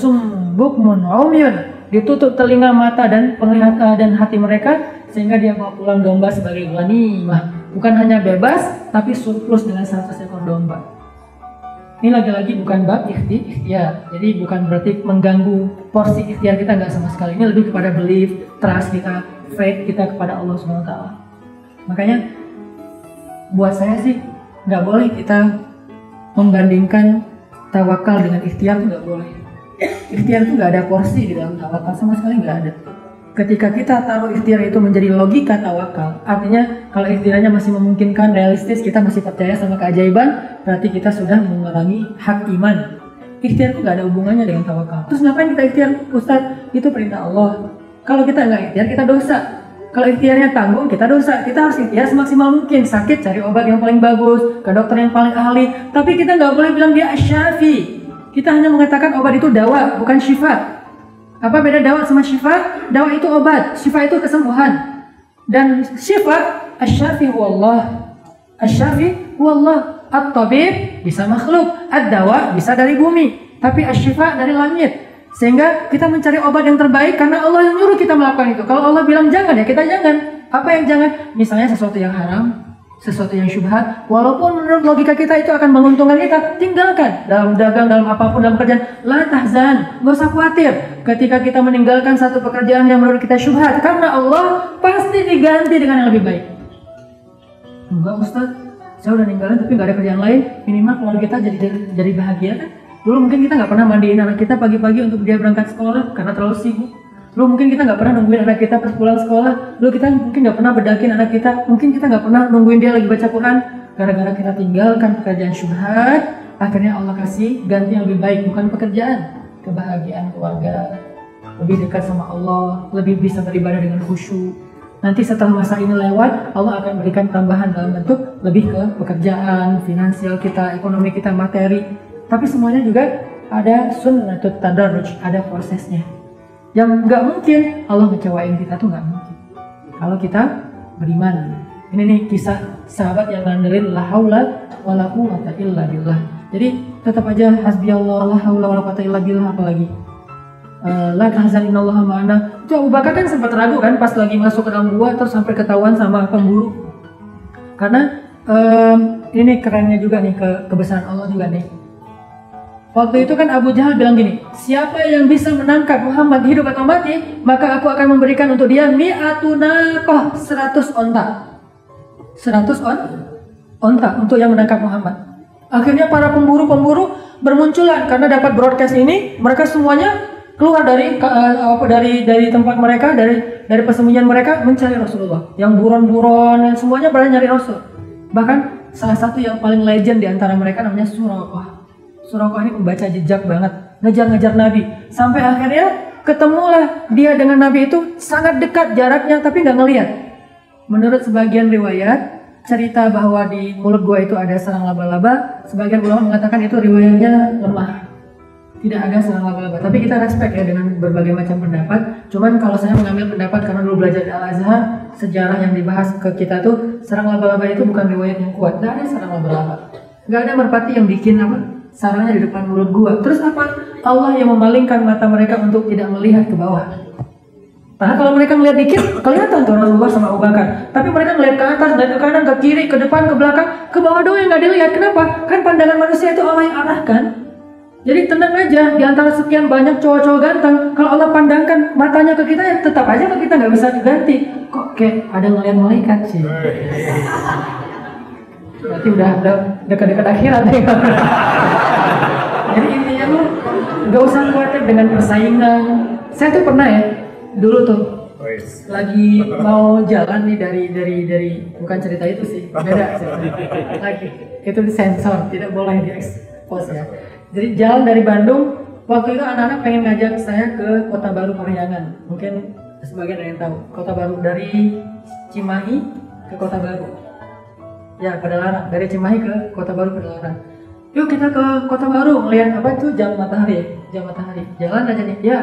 bukmun umyun, ditutup telinga, mata dan penglihatan dan hati mereka, sehingga dia bawa pulang domba sebagai ghanimah. Bukan hanya bebas, tapi surplus dengan 100 ekor domba. Ini lagi-lagi bukan bab ikhtiar, jadi bukan berarti mengganggu porsi ikhtiar kita, nggak sama sekali. Ini lebih kepada belief, trust kita, faith kita kepada Allah SWT. Makanya buat saya sih nggak boleh kita membandingkan tawakal dengan ikhtiar, itu nggak boleh. Ikhtiar itu nggak ada porsi di dalam tawakal, sama sekali nggak ada. Ketika kita taruh ikhtiar itu menjadi logika tawakal, artinya kalau ikhtiarnya masih memungkinkan, realistis, kita masih percaya sama keajaiban, berarti kita sudah mengurangi hak iman. Ikhtiar itu nggak ada hubungannya dengan tawakal. Terus ngapain kita ikhtiar, Ustadz? Itu perintah Allah. Kalau kita nggak ikhtiar, kita dosa. Kalau ikhtiarnya tanggung, kita dosa. Kita harus ikhtiar semaksimal mungkin. Sakit, cari obat yang paling bagus, ke dokter yang paling ahli. Tapi kita nggak boleh bilang dia asyafi. Kita hanya mengatakan obat itu dawa, bukan syifa. Apa beda dawa sama syifa? Dawa itu obat, syifa itu kesembuhan. Dan syifa, asyafi huwallah. Asyafi huwallah. At-tabib bisa makhluk, ad-dawa bisa dari bumi, tapi asyifa dari langit. Sehingga kita mencari obat yang terbaik karena Allah yang nyuruh kita melakukan itu. Kalau Allah bilang jangan, ya kita jangan. Apa yang jangan? Misalnya sesuatu yang haram, sesuatu yang syubhat, walaupun menurut logika kita itu akan menguntungkan kita, tinggalkan. Dalam dagang, dalam apapun, dalam kerjaan, la tahzan, gak usah khawatir. Ketika kita meninggalkan satu pekerjaan yang menurut kita syubhat, karena Allah pasti diganti dengan yang lebih baik. Enggak Ustaz, saya udah ninggalin tapi gak ada kerjaan lain, minimal keluarga kita jadi bahagia kan. Dulu mungkin kita gak pernah mandiin anak kita pagi-pagi untuk dia berangkat sekolah karena terlalu sibuk. Dulu mungkin kita gak pernah nungguin anak kita pas pulang sekolah. Dulu kita mungkin gak pernah bedakin anak kita. Mungkin kita gak pernah nungguin dia lagi baca Quran. Gara-gara kita tinggalkan pekerjaan syubhat, akhirnya Allah kasih ganti yang lebih baik. Bukan pekerjaan, kebahagiaan keluarga, lebih dekat sama Allah, lebih bisa beribadah dengan khusyuk. Nanti setelah masa ini lewat, Allah akan berikan tambahan dalam bentuk lebih ke pekerjaan, finansial kita, ekonomi kita, materi. Tapi semuanya juga ada sunnatut tadarruj, ada prosesnya. Yang nggak mungkin Allah ngecewain kita tuh nggak mungkin. Kalau kita beriman. Ini nih kisah sahabat yang ngandelin la haula wala quwwata illa billah. Jadi tetap aja hasbiyallah la haula wala quwata illa billah, apalagi la tahzan innallaha ma'ana. Itu Abu Bakar kan sempat ragu kan pas lagi masuk ke dalam gua terus sampai ketahuan sama pemburu. Karena ini kerennya juga nih, kebesaran Allah juga nih. Waktu itu kan Abu Jahal bilang gini, siapa yang bisa menangkap Muhammad hidup atau mati, maka aku akan memberikan untuk dia mi'atunaqah, 100 onta. 100 onta untuk yang menangkap Muhammad. Akhirnya para pemburu-pemburu bermunculan karena dapat broadcast ini, mereka semuanya keluar dari tempat mereka, dari persembunyian mereka mencari Rasulullah. Yang buron-buron semuanya pada nyari Rasul. Bahkan salah satu yang paling legend di antara mereka namanya Suraqah. Suraqah ini membaca jejak banget, ngejar-ngejar Nabi. Sampai akhirnya ketemulah dia dengan Nabi itu sangat dekat jaraknya tapi nggak ngelihat. Menurut sebagian riwayat, cerita bahwa di mulut gua itu ada sarang laba-laba, sebagian ulama mengatakan itu riwayatnya lemah. Tidak ada sarang laba-laba. Tapi kita respect ya dengan berbagai macam pendapat. Cuman kalau saya mengambil pendapat karena dulu belajar di Al-Azhar, sejarah yang dibahas ke kita tuh sarang laba-laba itu bukan riwayat yang kuat. Nggak ada sarang laba-laba. Nggak ada merpati yang bikin sarangnya di depan mulut gua. Terus apa? Allah yang memalingkan mata mereka untuk tidak melihat ke bawah. Nah kalau mereka melihat dikit, kelihatan tuh Rasulullah sama Abu Bakar. Tapi mereka melihat ke atas, dari ke kanan, ke kiri, ke depan, ke belakang, ke bawah doang yang nggak dilihat. Kenapa? Kan pandangan manusia itu Allah yang arahkan. Jadi tenang aja, di antara sekian banyak cowok-cowok ganteng, kalau Allah pandangkan matanya ke kita, ya tetap aja ke kita, nggak bisa diganti. Kok kayak ada ngeliat malaikat sih? Berarti udah dekat-dekat akhirat ya. Jadi intinya tuh gak usah khawatir dengan persaingan. Saya tuh pernah ya, dulu tuh lagi mau jalan nih dari bukan cerita itu sih, beda cerita. Lagi itu disensor, tidak boleh diekspos ya. Jadi jalan dari Bandung, waktu itu anak-anak pengen ngajak saya ke Kota Baru Parahyangan. Mungkin sebagian ada yang tahu, Kota Baru dari Cimahi ke Kota Baru. Ya, Padalarang, dari Cimahi ke Kota Baru Padalarang. Yuk kita ke Kota Baru, melihat apa itu jam matahari ya, jam matahari. Jalan aja nih, ya.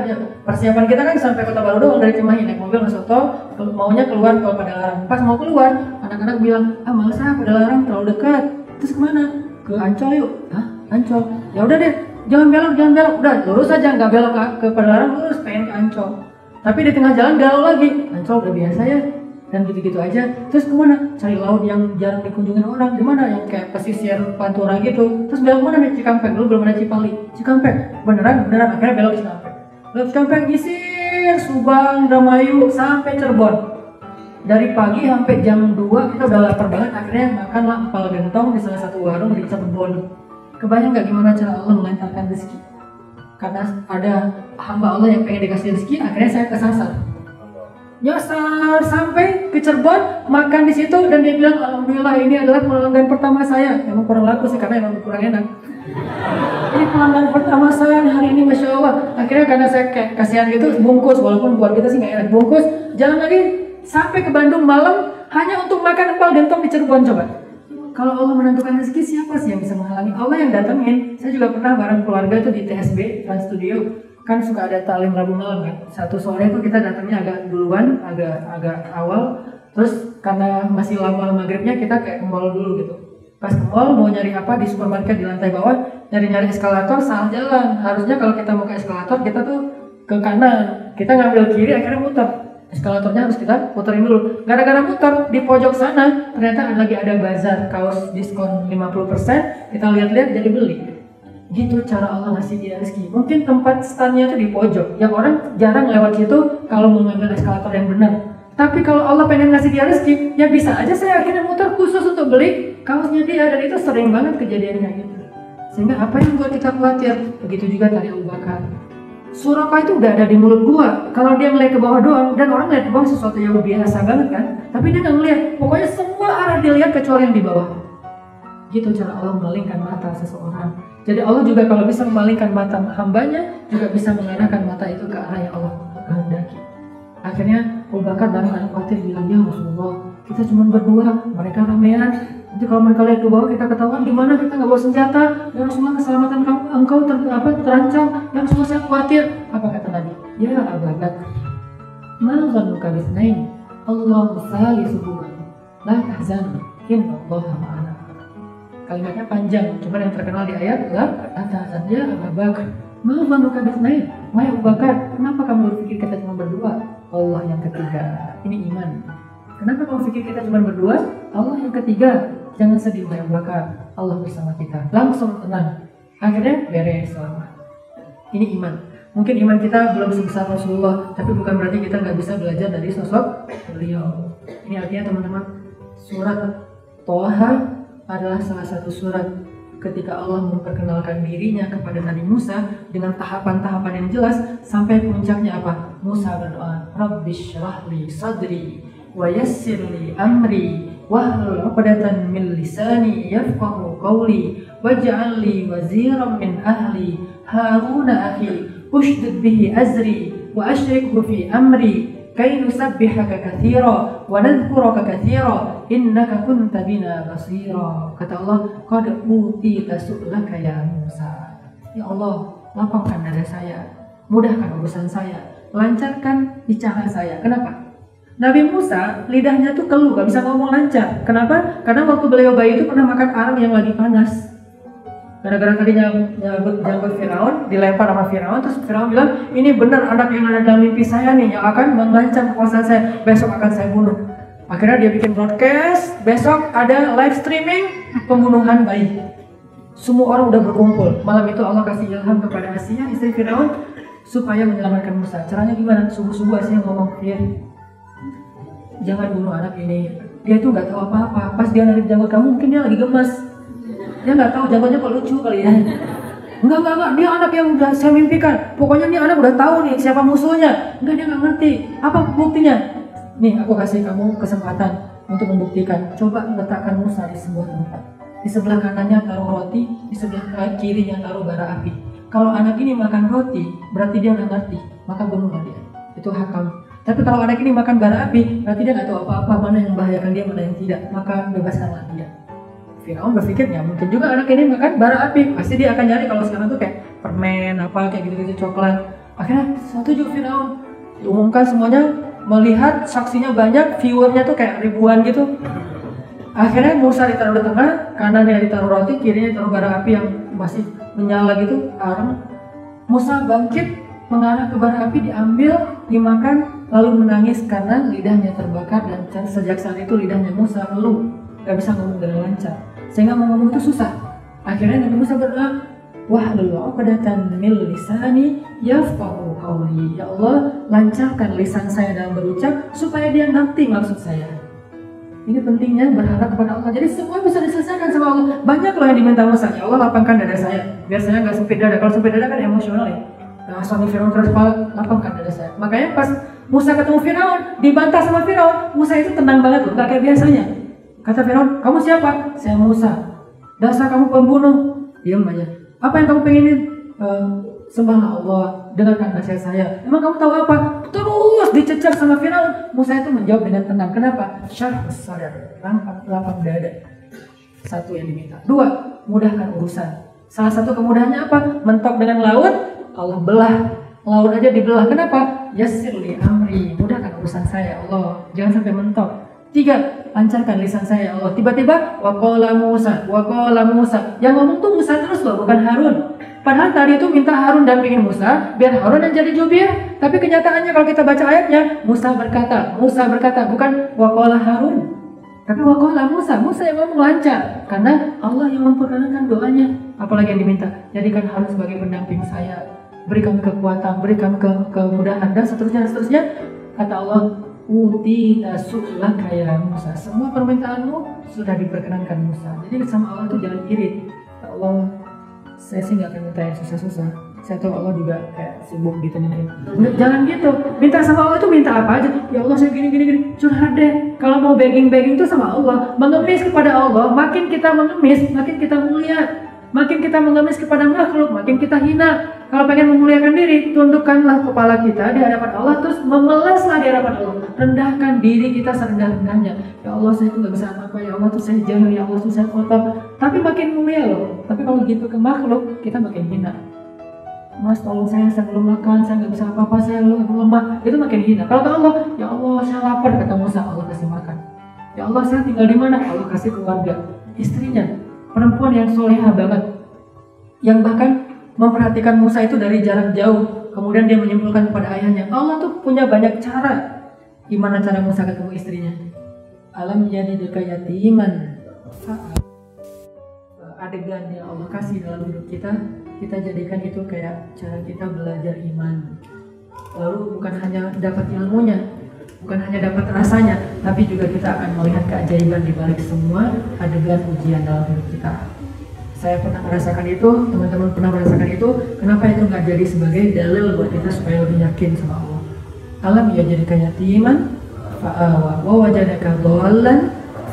Persiapan kita kan sampai Kota Baru doang dari Cimahi, naik mobil masuk tol, maunya keluar ke Padalarang. Pas mau keluar, anak-anak bilang, males Padalarang terlalu dekat. Terus kemana? Ke Ancol yuk. Hah? Ancol? Ya udah deh, jangan belok, udah lurus aja, nggak belok ke Padalarang, lurus pengen ke Ancol. Tapi di tengah jalan galau lagi, Ancol udah biasa ya. Dan gitu-gitu aja. Terus kemana? Cari laut yang jarang dikunjungin orang. Di mana? Yang kayak pesisir Pantura gitu. Terus belok mana nih? Cikampek. Dulu belum ada Cipali. Cikampek. Beneran. Akhirnya belok ke Cikampek. Belok ke Cikampek, nyisir Subang, Indramayu sampai Cirebon. Dari pagi sampai jam 2 kita udah lapar banget. Akhirnya makanlah empal gentong di salah satu warung di Cirebon. Kebayang nggak gimana cara Allah melancarkan rezeki? Karena ada hamba Allah yang pengen dikasih rezeki, akhirnya saya kesasar. Nyasar sampai ke Cirebon, makan di situ dan dia bilang alhamdulillah ini adalah pelanggan pertama saya. Emang kurang laku sih karena emang kurang enak. Ini pelanggan pertama saya hari ini, masya Allah. Akhirnya karena saya kayak kasihan gitu, bungkus walaupun buat kita sih nggak enak. Bungkus, jalan lagi sampai ke Bandung malam hanya untuk makan empal gentong di Cirebon. Coba. Kalau Allah menentukan rezeki, siapa sih yang bisa menghalangi? Allah yang datengin. Saya juga pernah bareng keluarga tuh di TSB Trans Studio. Kan suka ada talim Rabu malam kan. Satu sore itu kita datangnya agak duluan, agak awal. Terus karena masih lama maghribnya kita kayak ke mall dulu gitu. Pas ke mall mau nyari apa di supermarket di lantai bawah, nyari eskalator salah jalan. Harusnya kalau kita mau ke eskalator kita tuh ke kanan. Kita ngambil kiri akhirnya muter. Eskalatornya harus kita puterin dulu. Gara-gara muter di pojok sana ternyata lagi ada bazar kaos diskon 50%. Kita lihat-lihat jadi beli. Gitu cara Allah ngasih dia rezeki. Mungkin tempat standnya itu di pojok, yang orang jarang lewat situ kalau mau ngambil eskalator yang benar. Tapi kalau Allah pengen ngasih dia rezeki, ya bisa aja saya akhirnya muter khusus untuk beli kaosnya dia, dan itu sering banget kejadiannya gitu. Sehingga apa yang buat kita khawatir? Begitu juga tadi Abu Bakar. Suraqah itu udah ada di mulut gua. Kalau dia ngeliat ke bawah doang, dan orang ngeliat ke bawah sesuatu yang biasa banget kan, tapi dia nggak ngeliat. Pokoknya semua arah dilihat kecuali yang di bawah. Gitu cara Allah memalingkan mata seseorang. Jadi Allah juga kalau bisa memalingkan mata hambanya, juga bisa mengarahkan mata itu ke arah yang Allah kehendaki. Akhirnya Abu Bakar dalam keadaan khawatir bilang, ya Rasulullah, kita cuma berdua, mereka ramean. Nanti kalau mereka lihat ke bawah kita ketahuan gimana, kita nggak bawa senjata. Ya Rasulullah, keselamatan engkau terancam. Ya Rasulullah, saya khawatir. Apa kata Nabi? Ya Abu Bakar, ma dhannuka bitsnaini, Allahu salisuhuma, la tahzan, innallaha ma'ana. kalimatnya panjang, cuman yang terkenal di ayat adalah atasan ya Abu Bakar. Mau manuka bisnain, wahai Abu Bakar, kenapa kamu berpikir kita cuma berdua? Allah yang ketiga. Ini iman. Kenapa kamu pikir kita cuma berdua? Allah yang ketiga. Jangan sedih wahai Abu Bakar, Allah bersama kita. Langsung tenang. Akhirnya beres selama. Ini iman. Mungkin iman kita belum sebesar Rasulullah, tapi bukan berarti kita nggak bisa belajar dari sosok beliau. Ini artinya teman-teman, surat Toha adalah salah satu surat ketika Allah memperkenalkan dirinya kepada Nabi Musa dengan tahapan-tahapan yang jelas sampai puncaknya apa? Musa berdoa, Rabbish shrahli sadri wa yassirli amri wahlul 'uqdatan min lisani yafqahu qawli waj'alli waziran min ahli Haruna akhi ushdud bihi azri wa ashrikhu fi amri kay nusabbihaka katsira wa nadhkuraka katsira innaka kunta bina basira. Kata Allah, qad utita su'laka ya Musa. Ya Allah, lapangkan dada saya, mudahkan urusan saya, lancarkan bicara saya. Kenapa? Nabi Musa lidahnya tuh keluh, gak bisa ngomong lancar. Kenapa? Karena waktu beliau bayi itu pernah makan arang yang lagi panas. Gara-gara tadi janggut Firaun, dilempar sama Firaun, terus Firaun bilang, ini benar anak yang ada dalam mimpi saya nih, yang akan mengancam kekuasaan saya, besok akan saya bunuh. Akhirnya dia bikin broadcast, besok ada live streaming pembunuhan bayi. Semua orang udah berkumpul. Malam itu Allah kasih ilham kepada Asia, istri Firaun, supaya menyelamatkan Musa. Caranya gimana? Subuh-subuh Asia ngomong, jangan bunuh anak ini. Dia tuh gak tahu apa-apa. Pas dia narik janggut kamu, mungkin dia lagi gemes. Dia nggak tahu jagoannya kok lucu kali ya. Enggak, dia anak yang udah saya mimpikan. Pokoknya nih anak udah tahu nih siapa musuhnya. Enggak, dia nggak ngerti. Apa buktinya? Nih, aku kasih kamu kesempatan untuk membuktikan. Coba letakkan Musa di sebuah tempat. Di sebelah kanannya taruh roti, di sebelah kirinya taruh bara api. Kalau anak ini makan roti, berarti dia nggak ngerti, maka bunuhlah dia. Itu hak kamu. Tapi kalau anak ini makan bara api, berarti dia nggak tahu apa-apa, mana yang membahayakan dia, mana yang tidak. Maka bebaskanlah dia. Firaun berpikirnya mungkin juga anak ini makan bara api, pasti dia akan nyari kalau sekarang tuh kayak permen apa kayak gitu-gitu coklat. Akhirnya setuju Firaun, diumumkan semuanya, melihat saksinya banyak, viewernya tuh kayak ribuan gitu. Akhirnya Musa ditaruh di tengah, kanannya ditaruh roti, kirinya ditaruh bara api yang masih menyala gitu, arang. Musa bangkit mengarah ke bara api, diambil, dimakan, lalu menangis karena lidahnya terbakar dan sejak saat itu lidahnya Musa ngeluh, gak bisa ngomong dengan lancar. Sehingga mau ngomong itu susah. Akhirnya Nabi Musa berdoa, wahlul 'uqdatan min lisani yafqahu qawli. Ya Allah, lancarkan lisan saya dalam berucap supaya dia ngerti maksud saya. Ini pentingnya berharap kepada Allah. Jadi semua bisa diselesaikan sama Allah. Banyak loh yang diminta Musa. Ya Allah, lapangkan dada saya biar saya nggak sempit dada. Kalau sempit dada kan emosional ya. Nah, suami Firaun keras kepala, lapangkan dada saya. Makanya pas Musa ketemu Firaun, dibantah sama Firaun, Musa itu tenang banget loh, nggak kayak biasanya. Kata Firaun, kamu siapa? Saya Musa. Dasar kamu pembunuh. Diam aja. Apa yang kamu pengenin? Sembahlah Allah, dengarkan nasihat saya. Emang kamu tahu apa? Terus dicecar sama Firaun. Musa itu menjawab dengan tenang. Kenapa? Syarh sadar, lapang dada. Satu yang diminta. Dua, mudahkan urusan. Salah satu kemudahannya apa? Mentok dengan laut, Allah belah. Laut aja dibelah. Kenapa? Yassirli amri, mudahkan urusan saya Allah. Jangan sampai mentok. Tiga, lancarkan lisan saya Allah. Tiba-tiba waqala Musa. Yang ngomong tuh Musa terus loh, bukan Harun. Padahal tadi itu minta Harun dampingin Musa biar Harun yang jadi jubir. Tapi kenyataannya kalau kita baca ayatnya, Musa berkata, bukan waqala Harun, tapi waqala Musa yang ngomong lancar karena Allah yang memperkenankan doanya. Apalagi yang diminta, jadikan Harun sebagai pendamping saya, beri kami kekuatan, beri kami kemudahan, dan seterusnya. Kata Allah, utita su'laka ya Musa. Semua permintaanmu sudah diperkenankan Musa. Jadi sama Allah itu jangan iri. Ya Allah, saya sih gak akan minta yang susah-susah. Saya tahu Allah juga kayak sibuk gitu nih. Jangan gitu. Minta sama Allah itu minta apa aja. Ya Allah saya gini. Curhat deh. Kalau mau begging itu sama Allah. Mengemis kepada Allah. Makin kita mengemis, makin kita mulia. Makin kita mengemis kepada makhluk, makin kita hina. Kalau pengen memuliakan diri, tundukkanlah kepala kita di hadapan Allah, terus memelaslah di hadapan Allah. Rendahkan diri kita serendah-rendahnya. Ya Allah, saya tuh gak bisa apa-apa. Ya Allah, tuh saya jahil. Ya Allah, tuh saya kotor. Tapi makin mulia loh. Tapi kalau gitu ke makhluk, kita makin hina. Mas, tolong saya belum makan, saya gak bisa apa-apa, saya lemah. Itu makin hina. Kalau ke Allah, ya Allah, saya lapar, kata Musa, Allah kasih makan. Ya Allah, saya tinggal di mana? Allah kasih keluarga, istrinya. perempuan yang soleha banget, yang bahkan memperhatikan Musa itu dari jarak jauh. Kemudian dia menyimpulkan kepada ayahnya, Allah tuh punya banyak cara. Gimana cara Musa ketemu istrinya? Alam yajidka yatiman fa'awa. Adegan yang Allah kasih dalam hidup kita jadikan itu kayak cara kita belajar iman. Lalu bukan hanya dapat ilmunya, bukan hanya dapat rasanya, tapi juga kita akan melihat keajaiban di balik semua adegan ujian dalam hidup kita. Saya pernah merasakan itu, teman-teman pernah merasakan itu. Kenapa itu nggak jadi sebagai dalil buat kita supaya lebih yakin sama Allah? Alam yajidka yatiman fa'awa wa wajadaka dhallan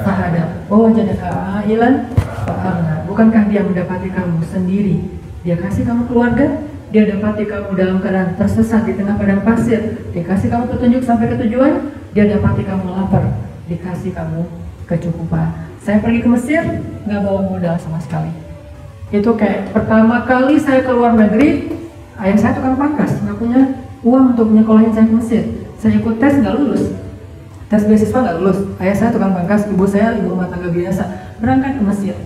fahada wa wajadaka ailan fa'agna. Bukankah dia mendapati kamu sendiri? Dia kasih kamu keluarga, dia dapati kamu dalam keadaan tersesat di tengah padang pasir, dia kasih kamu petunjuk sampai ke tujuan, dia dapati kamu lapar, dikasih kamu kecukupan. Saya pergi ke Mesir, nggak bawa modal sama sekali. Itu kayak pertama kali saya ke luar negeri, ayah saya tukang pangkas, nggak punya uang untuk nyekolahin saya ke Mesir. Saya ikut tes nggak lulus, tes beasiswa nggak lulus. Ayah saya tukang pangkas, ibu saya ibu rumah tangga biasa. Berangkat ke Mesir,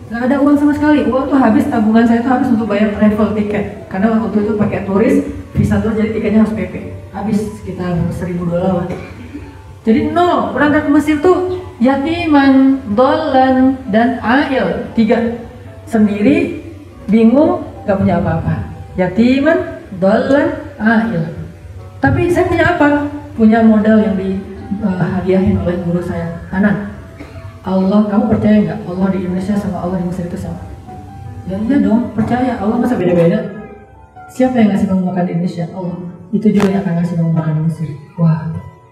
nggak ada uang sama sekali. Uang tuh habis, tabungan saya tuh habis untuk bayar travel tiket. Karena waktu itu pakai turis, visa tuh jadi tiketnya harus PP. Habis sekitar $1.000 lah. Jadi nol. Berangkat ke Mesir tuh yatiman, dhallan, dan ail. 3. Sendiri, bingung, nggak punya apa-apa. Yatiman, dhallan, ail. Tapi saya punya apa? Punya modal yang dihadiahin oleh guru saya. Hanan, Allah, kamu percaya nggak Allah di Indonesia sama Allah di Mesir itu sama? Ya iya dong, percaya. Allah masa beda-beda? Siapa yang ngasih kamu makan di Indonesia? Allah. Itu juga yang akan ngasih kamu makan di Mesir. Wah,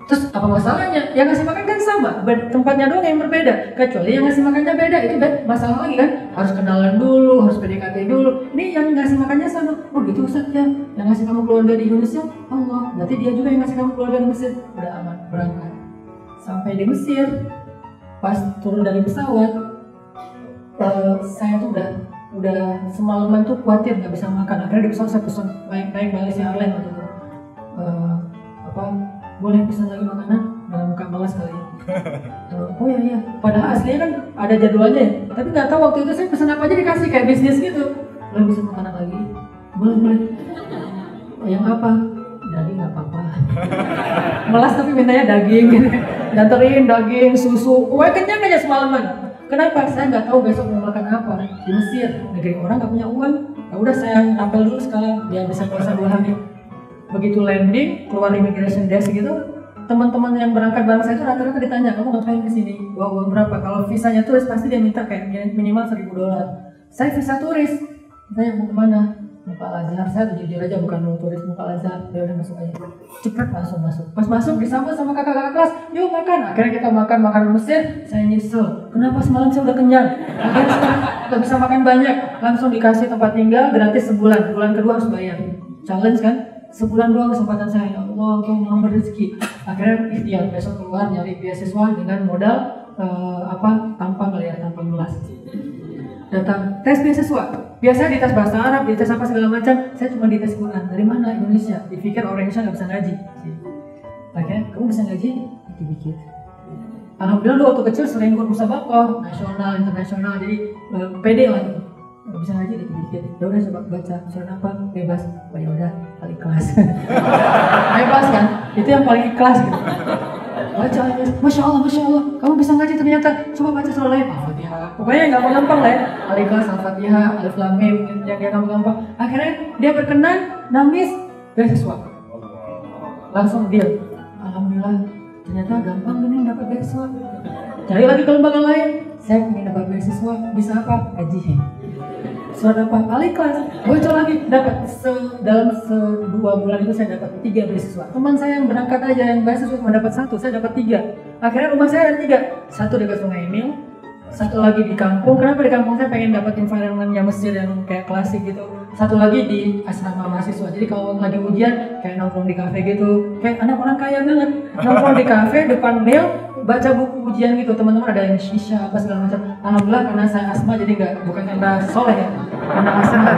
terus apa masalahnya? Yang ngasih makan kan sama, tempatnya doang yang berbeda. Kecuali yang ngasih makannya beda, itu masalah lagi kan? Harus kenalan dulu, harus PDKT dulu. Ini yang ngasih makannya sama. Oh gitu Ustaz ya, yang ngasih kamu keluarga di Indonesia Allah. Berarti dia juga yang ngasih kamu keluarga di Mesir. Udah aman, berangkat. Sampai di Mesir, pas turun dari pesawat, saya tuh udah semalaman tuh khawatir nggak bisa makan. Akhirnya di pesawat saya pesan naik Malaysia Airlines atau boleh pesan lagi makanan dalam muka malas kali ya. Oh iya, padahal aslinya kan ada jadwalnya, tapi nggak tahu waktu itu saya pesan apa aja dikasih kayak bisnis gitu. Boleh pesan makanan lagi? Boleh. Yang apa? Daging nggak apa-apa. Malas tapi mintanya daging gitu. Danterin daging, susu, pokoknya kenyang aja semalaman. Kenapa? Saya nggak tahu besok mau makan apa. Di Mesir, negeri orang nggak punya uang. Ya udah saya apel dulu sekarang, biar bisa puasa 2 hari. Begitu landing, keluar immigration desk gitu, teman-teman yang berangkat bareng saya itu rata-rata ditanya, kamu ngapain kesini? Bawa uang berapa? Kalau visanya turis pasti dia minta kayak minimal $1.000. Saya visa turis. Saya mau kemana? Muka Al-Azhar. Saya jujur aja bukan mau turis, Muka Al-Azhar. Ya udah masuk aja. Cepet masuk. Pas masuk disambut sama kakak-kakak kelas, yuk makan. Akhirnya kita makan makanan Mesir. Saya nyesel. Kenapa semalam saya udah kenyang? Akhirnya sekarang nggak bisa makan banyak. Langsung dikasih tempat tinggal gratis sebulan. Bulan kedua harus bayar. Challenge kan? Sebulan doang kesempatan saya. Ya Allah, untuk menambah rezeki. Akhirnya ikhtiar besok keluar nyari beasiswa dengan modal tampang gelas. Datang tes beasiswa. Biasa di tes bahasa Arab, di tes apa segala macam. Saya cuma di tes Quran. Dari mana? Indonesia. Dipikir orang Indonesia nggak bisa ngaji. Akhirnya kamu bisa ngaji? Dipikir. Alhamdulillah dulu waktu kecil sering ikut musabaqah nasional, internasional, jadi pede lah. Nggak bisa ngaji dikit-dikit. Ya udah coba baca surat apa? Bebas. Oh ya udah, paling ikhlas. Bebas kan? Itu yang paling ikhlas gitu. Baca aja. Masya Allah, kamu bisa ngaji ternyata. Coba baca surah lain. Al-Fatihah. Pokoknya nggak gampang lah ya. Al-Ikhlas, Al-Fatihah, Alif Lam Mim, yang gampang-gampang. Akhirnya dia berkenan, nangis, beasiswa. Langsung deal. Alhamdulillah, ternyata gampang gini dapat beasiswa. Cari lagi ke lembaga lain. Saya ingin dapat beasiswa. Bisa apa? Ngaji. Surat apa? Al-Ikhlas. Bocor lagi, dapat dalam 2 bulan itu saya dapat 3 beasiswa. Teman saya yang berangkat aja yang beasiswa cuma dapat 1, saya dapat 3. Akhirnya rumah saya ada 3. 1 dekat Sungai Nil, 1 lagi di kampung. Kenapa di kampung saya pengen dapat environment-nya Mesir yang kayak klasik gitu. 1 lagi di asrama mahasiswa. Jadi kalau lagi ujian kayak nongkrong di kafe gitu. Kayak anak orang kaya banget. Nongkrong di kafe depan Nil, baca buku ujian gitu. Teman-teman ada yang shisha apa segala macam. Alhamdulillah karena saya asma jadi bukan karena soleh ya. Karena asma.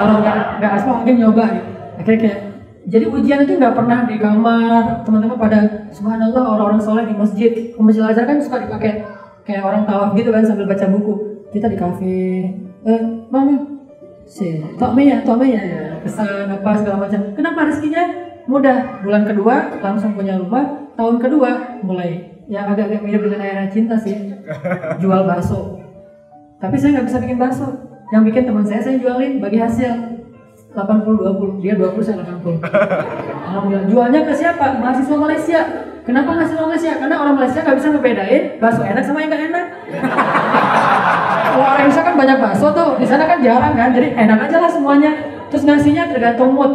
Kalau nggak asma mungkin nyoba gitu. Akhirnya kayak jadi ujian itu nggak pernah di kamar. Teman-teman pada subhanallah orang-orang soleh di masjid. Masjid Al-Azhar kan suka dipakai kayak orang tawaf gitu kan sambil baca buku. Kita di kafe, mama, tok ya, kesan apa segala macam. Kenapa rezekinya mudah? Bulan kedua langsung punya rumah, tahun kedua mulai ya agak-agak mirip dengan Ayana Cinta sih, jual bakso. Tapi saya nggak bisa bikin bakso. Yang bikin teman saya jualin bagi hasil 80-20, dia 20 saya 80. Alhamdulillah. Jualnya ke siapa? Mahasiswa Malaysia. Kenapa mahasiswa Malaysia? Karena orang Malaysia nggak bisa ngebedain bakso enak sama yang nggak enak. Kalau orang Indonesia kan banyak bakso tuh, di sana kan jarang kan, jadi enak aja lah semuanya. Terus ngasihnya tergantung mood.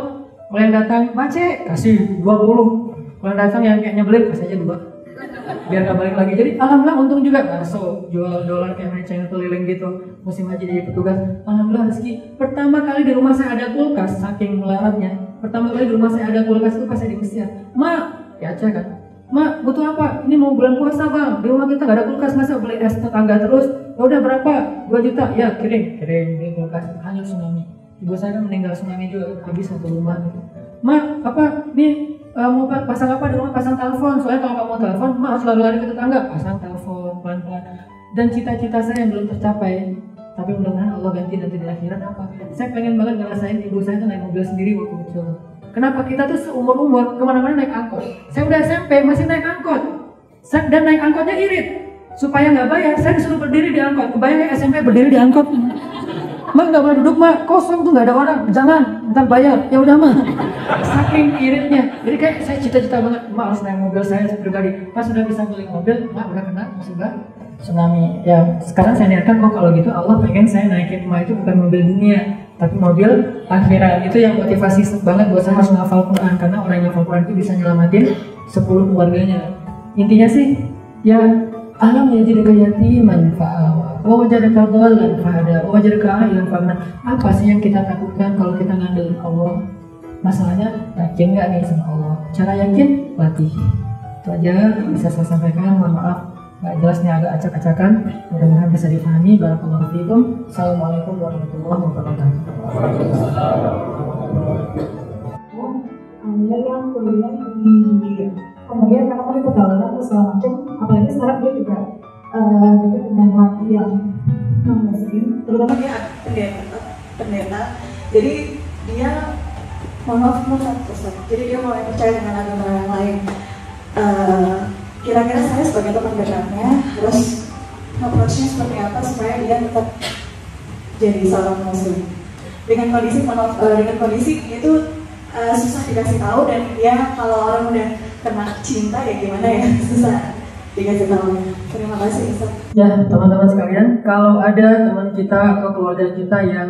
Kalau yang datang, Mace, kasih 20. Kalau yang datang yang kayak nyebelin, kasih aja 2. Biar gak balik lagi. Jadi alhamdulillah untung juga bakso, jual-jualan kayak mereka keliling gitu. Musim haji jadi petugas, alhamdulillah rezeki. Pertama kali di rumah saya ada kulkas, saking melaratnya. Pertama kali di rumah saya ada kulkas itu pas saya di Mesir. Ma, ya aja kan. Ma, butuh apa? Ini mau bulan puasa bang. Di rumah kita gak ada kulkas, masa beli es tetangga terus? Ya udah berapa? 2 juta. Ya kirim di kulkas. Hanyut tsunami. Ibu saya kan meninggal tsunami juga, habis satu rumah gitu. Ma, apa? Nih mau pasang apa di rumah? Pasang telepon. Soalnya kalau kamu mau telepon, ma harus lari-lari ke tetangga. Pasang telepon pelan-pelan. Dan cita-cita saya yang belum tercapai, tapi mudah-mudahan Allah ganti nanti di akhirat apa? Saya pengen banget ngerasain ibu saya tuh naik mobil sendiri waktu kecil. Kenapa? Kita tuh seumur-umur kemana-mana naik angkot. Saya udah SMP masih naik angkot. Dan naik angkotnya irit. Supaya nggak bayar, saya disuruh berdiri di angkot. Kebayang SMP berdiri di angkot. Mak nggak boleh duduk mak, kosong tuh nggak ada orang. Jangan, ntar bayar. Ya udah mah. Saking iritnya. Jadi kayak saya cita-cita banget, mak harus naik mobil saya pribadi. Pas sudah bisa beli mobil, mak udah kena musibah tsunami. Ya sekarang saya niatkan kalau gitu Allah pengen saya naikin emak itu bukan mobil dunia, tapi mobil akhirat. Itu yang motivasi banget buat saya harus ngafal Quran, karena orang yang ngafal Quran itu bisa nyelamatin 10 keluarganya. Intinya sih, ya alam yajidka yatiman fa'awa, wa wajadaka dhallan fahada, wa wajadaka a'ilan fa'agna. Apa sih yang kita takutkan kalau kita ngandelin Allah? Masalahnya yakin nggak nih sama Allah? Cara yakin, latih. Itu aja bisa saya sampaikan. Mohon maaf nggak jelasnya, agak acak-acakan. Mudah-mudahan bisa dipahami. Barakallahu fiikum. Assalamualaikum warahmatullahi wabarakatuh. Anda yang kuliah di kemudian karena tadi pergaulan atau segala macam, apalagi sekarang dia juga dengan laki yang non-muslim, terutama dia pendeta. Jadi dia maaf, jadi dia mulai percaya dengan agama yang lain. Kira-kira saya sebagai teman dekatnya harus approach-nya seperti apa supaya dia tetap jadi seorang muslim dengan kondisi itu susah dikasih tahu, dan dia kalau orang udah kena cinta ya gimana ya, susah dikasih tahu. Terima kasih Ustaz. Ya teman-teman sekalian, kalau ada teman kita atau keluarga kita yang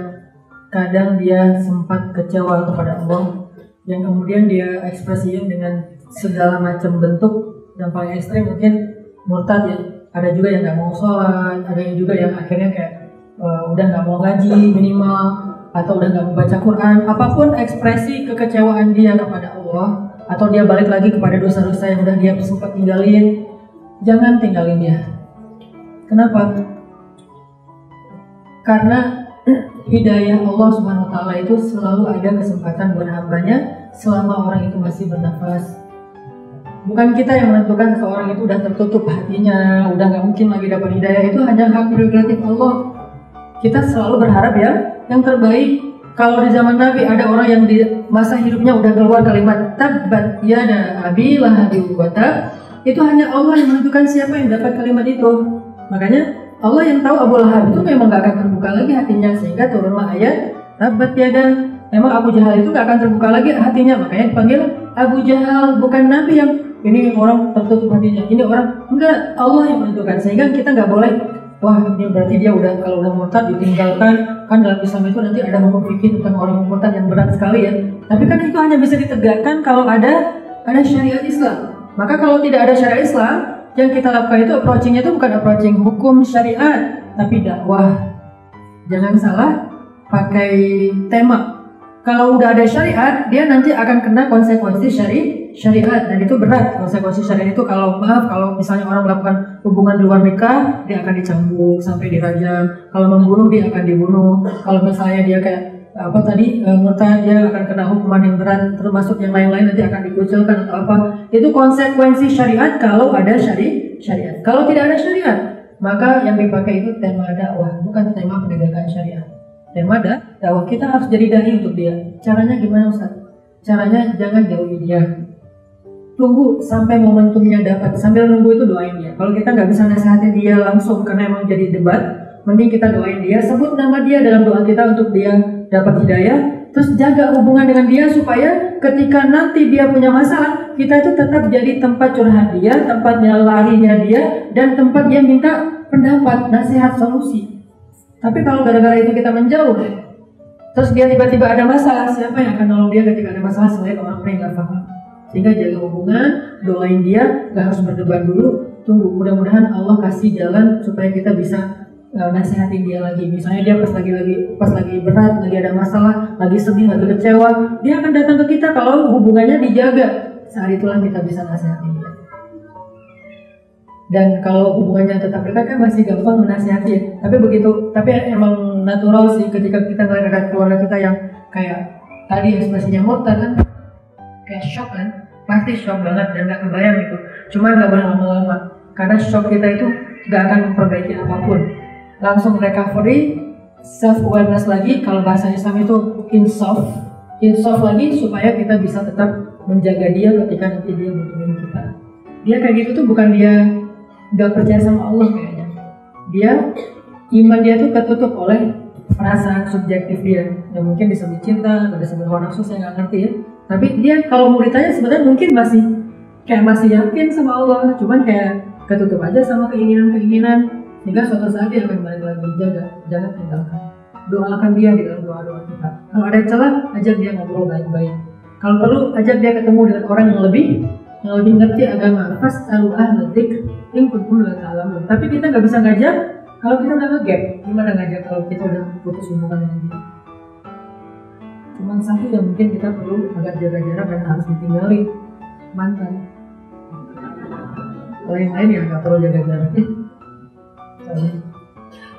kadang dia sempat kecewa kepada Allah, yang kemudian dia ekspresiin dengan segala macam bentuk, yang paling ekstrim mungkin murtad ya. Ada juga yang nggak mau sholat, ada yang juga yang akhirnya kayak udah nggak mau ngaji minimal, atau udah nggak mau baca Quran. Apapun ekspresi kekecewaan dia kepada Allah, atau dia balik lagi kepada dosa-dosa yang udah dia sempat tinggalin, jangan tinggalin dia. Kenapa? Karena hidayah Allah Subhanahu wa Ta'ala itu selalu ada kesempatan buat hambanya selama orang itu masih bernafas. Bukan kita yang menentukan seseorang itu udah tertutup hatinya, udah nggak mungkin lagi dapat hidayah. Itu hanya hak prerogatif Allah. Kita selalu berharap ya yang terbaik. Kalau di zaman Nabi ada orang yang di masa hidupnya udah keluar kalimat tabbat yada abi lahabi wa tab, itu hanya Allah yang menentukan siapa yang dapat kalimat itu. Makanya Allah yang tahu Abu Lahab itu memang gak akan terbuka lagi hatinya, sehingga turunlah ayat tabbat yada. Memang Abu Jahal itu gak akan terbuka lagi hatinya, makanya dipanggil Abu Jahal. Bukan Nabi yang ini orang tertutup hatinya, ini orang enggak, Allah yang menentukan. Sehingga kita gak boleh, wah ini berarti dia udah, kalau udah murtad ditinggalkan. Kan dalam Islam itu nanti ada hukum fikih tentang orang murtad yang berat sekali ya. Tapi kan itu hanya bisa ditegakkan kalau ada syariat Islam. Maka kalau tidak ada syariat Islam, yang kita lakukan itu approaching-nya itu bukan approaching hukum syariat, tapi dakwah. Jangan salah pakai tema. Kalau udah ada syariat, dia nanti akan kena konsekuensi syariat, dan itu berat. Konsekuensi syariat itu kalau misalnya orang melakukan hubungan di luar nikah, dia akan dicambuk sampai dirajam. Kalau membunuh, dia akan dibunuh. Kalau misalnya dia kayak murtad, dia akan kena hukuman yang berat, termasuk yang lain-lain nanti akan dikucilkan atau apa. Itu konsekuensi syariat kalau ada syariat. Kalau tidak ada syariat, maka yang dipakai itu tema dakwah, bukan tema penegakan syariat. Tema dakwah, kita harus jadi dai untuk dia. Caranya gimana Ustaz? Caranya jangan jauhi dia. Tunggu sampai momentumnya dapat. Sambil nunggu itu doain dia. Kalau kita nggak bisa nasihatin dia langsung karena emang jadi debat, mending kita doain dia, sebut nama dia dalam doa kita untuk dia dapat hidayah. Terus jaga hubungan dengan dia supaya ketika nanti dia punya masalah, kita itu tetap jadi tempat curhat dia, tempatnya larinya dia, dan tempat dia minta pendapat, nasihat, solusi. Tapi kalau gara-gara itu kita menjauh, terus dia tiba-tiba ada masalah, siapa yang akan nolong dia ketika ada masalah selain orang yang nggak paham? Sehingga jaga hubungan, doain dia, nggak harus berdebat dulu, tunggu. Mudah-mudahan Allah kasih jalan supaya kita bisa nasihatin dia lagi. Misalnya dia pas lagi berat, lagi ada masalah, lagi sedih, lagi kecewa, dia akan datang ke kita kalau hubungannya dijaga. Saat itulah kita bisa nasihatin dia. Dan kalau hubungannya tetap dekat kan masih gampang menasihati ya. Tapi emang natural sih ketika kita ngeliat ada keluarga kita yang kayak tadi ekspresinya mortal kan, kayak shock kan, pasti shock banget dan gak kebayang gitu. Cuma gak berlama-lama karena shock kita itu gak akan memperbaiki apapun. Langsung recovery, self awareness lagi. Kalau bahasa Islam itu insaf lagi supaya kita bisa tetap menjaga dia ketika nanti dia butuhin kita. Dia kayak gitu tuh bukan dia gak percaya sama Allah kayaknya. Iman dia tuh ketutup oleh perasaan subjektif dia. Yang mungkin disebut cinta, atau disebut hawa nafsu, saya gak ngerti ya. Tapi dia kalau mau ditanya sebenarnya mungkin masih yakin sama Allah. Cuman kayak ketutup aja sama keinginan-keinginan. Sehingga suatu saat dia akan balik lagi. Jangan tinggalkan. Doakan dia di dalam doa-doa kita. Kalau ada celah, ajak dia ngobrol baik-baik. Kalau perlu, ajak dia ketemu dengan orang yang lebih ngerti agama. Fas'alu ahla dzikr in kuntum la ta'lamun. Tapi kita nggak bisa ngajak kalau kita udah nge-gap. Gimana ngajak kalau kita udah putus hubungan dengan dia? Cuman satu yang mungkin kita perlu agak jaga jarak dan harus ditinggalin, mantan. Kalau yang lain ya nggak perlu jaga jarak.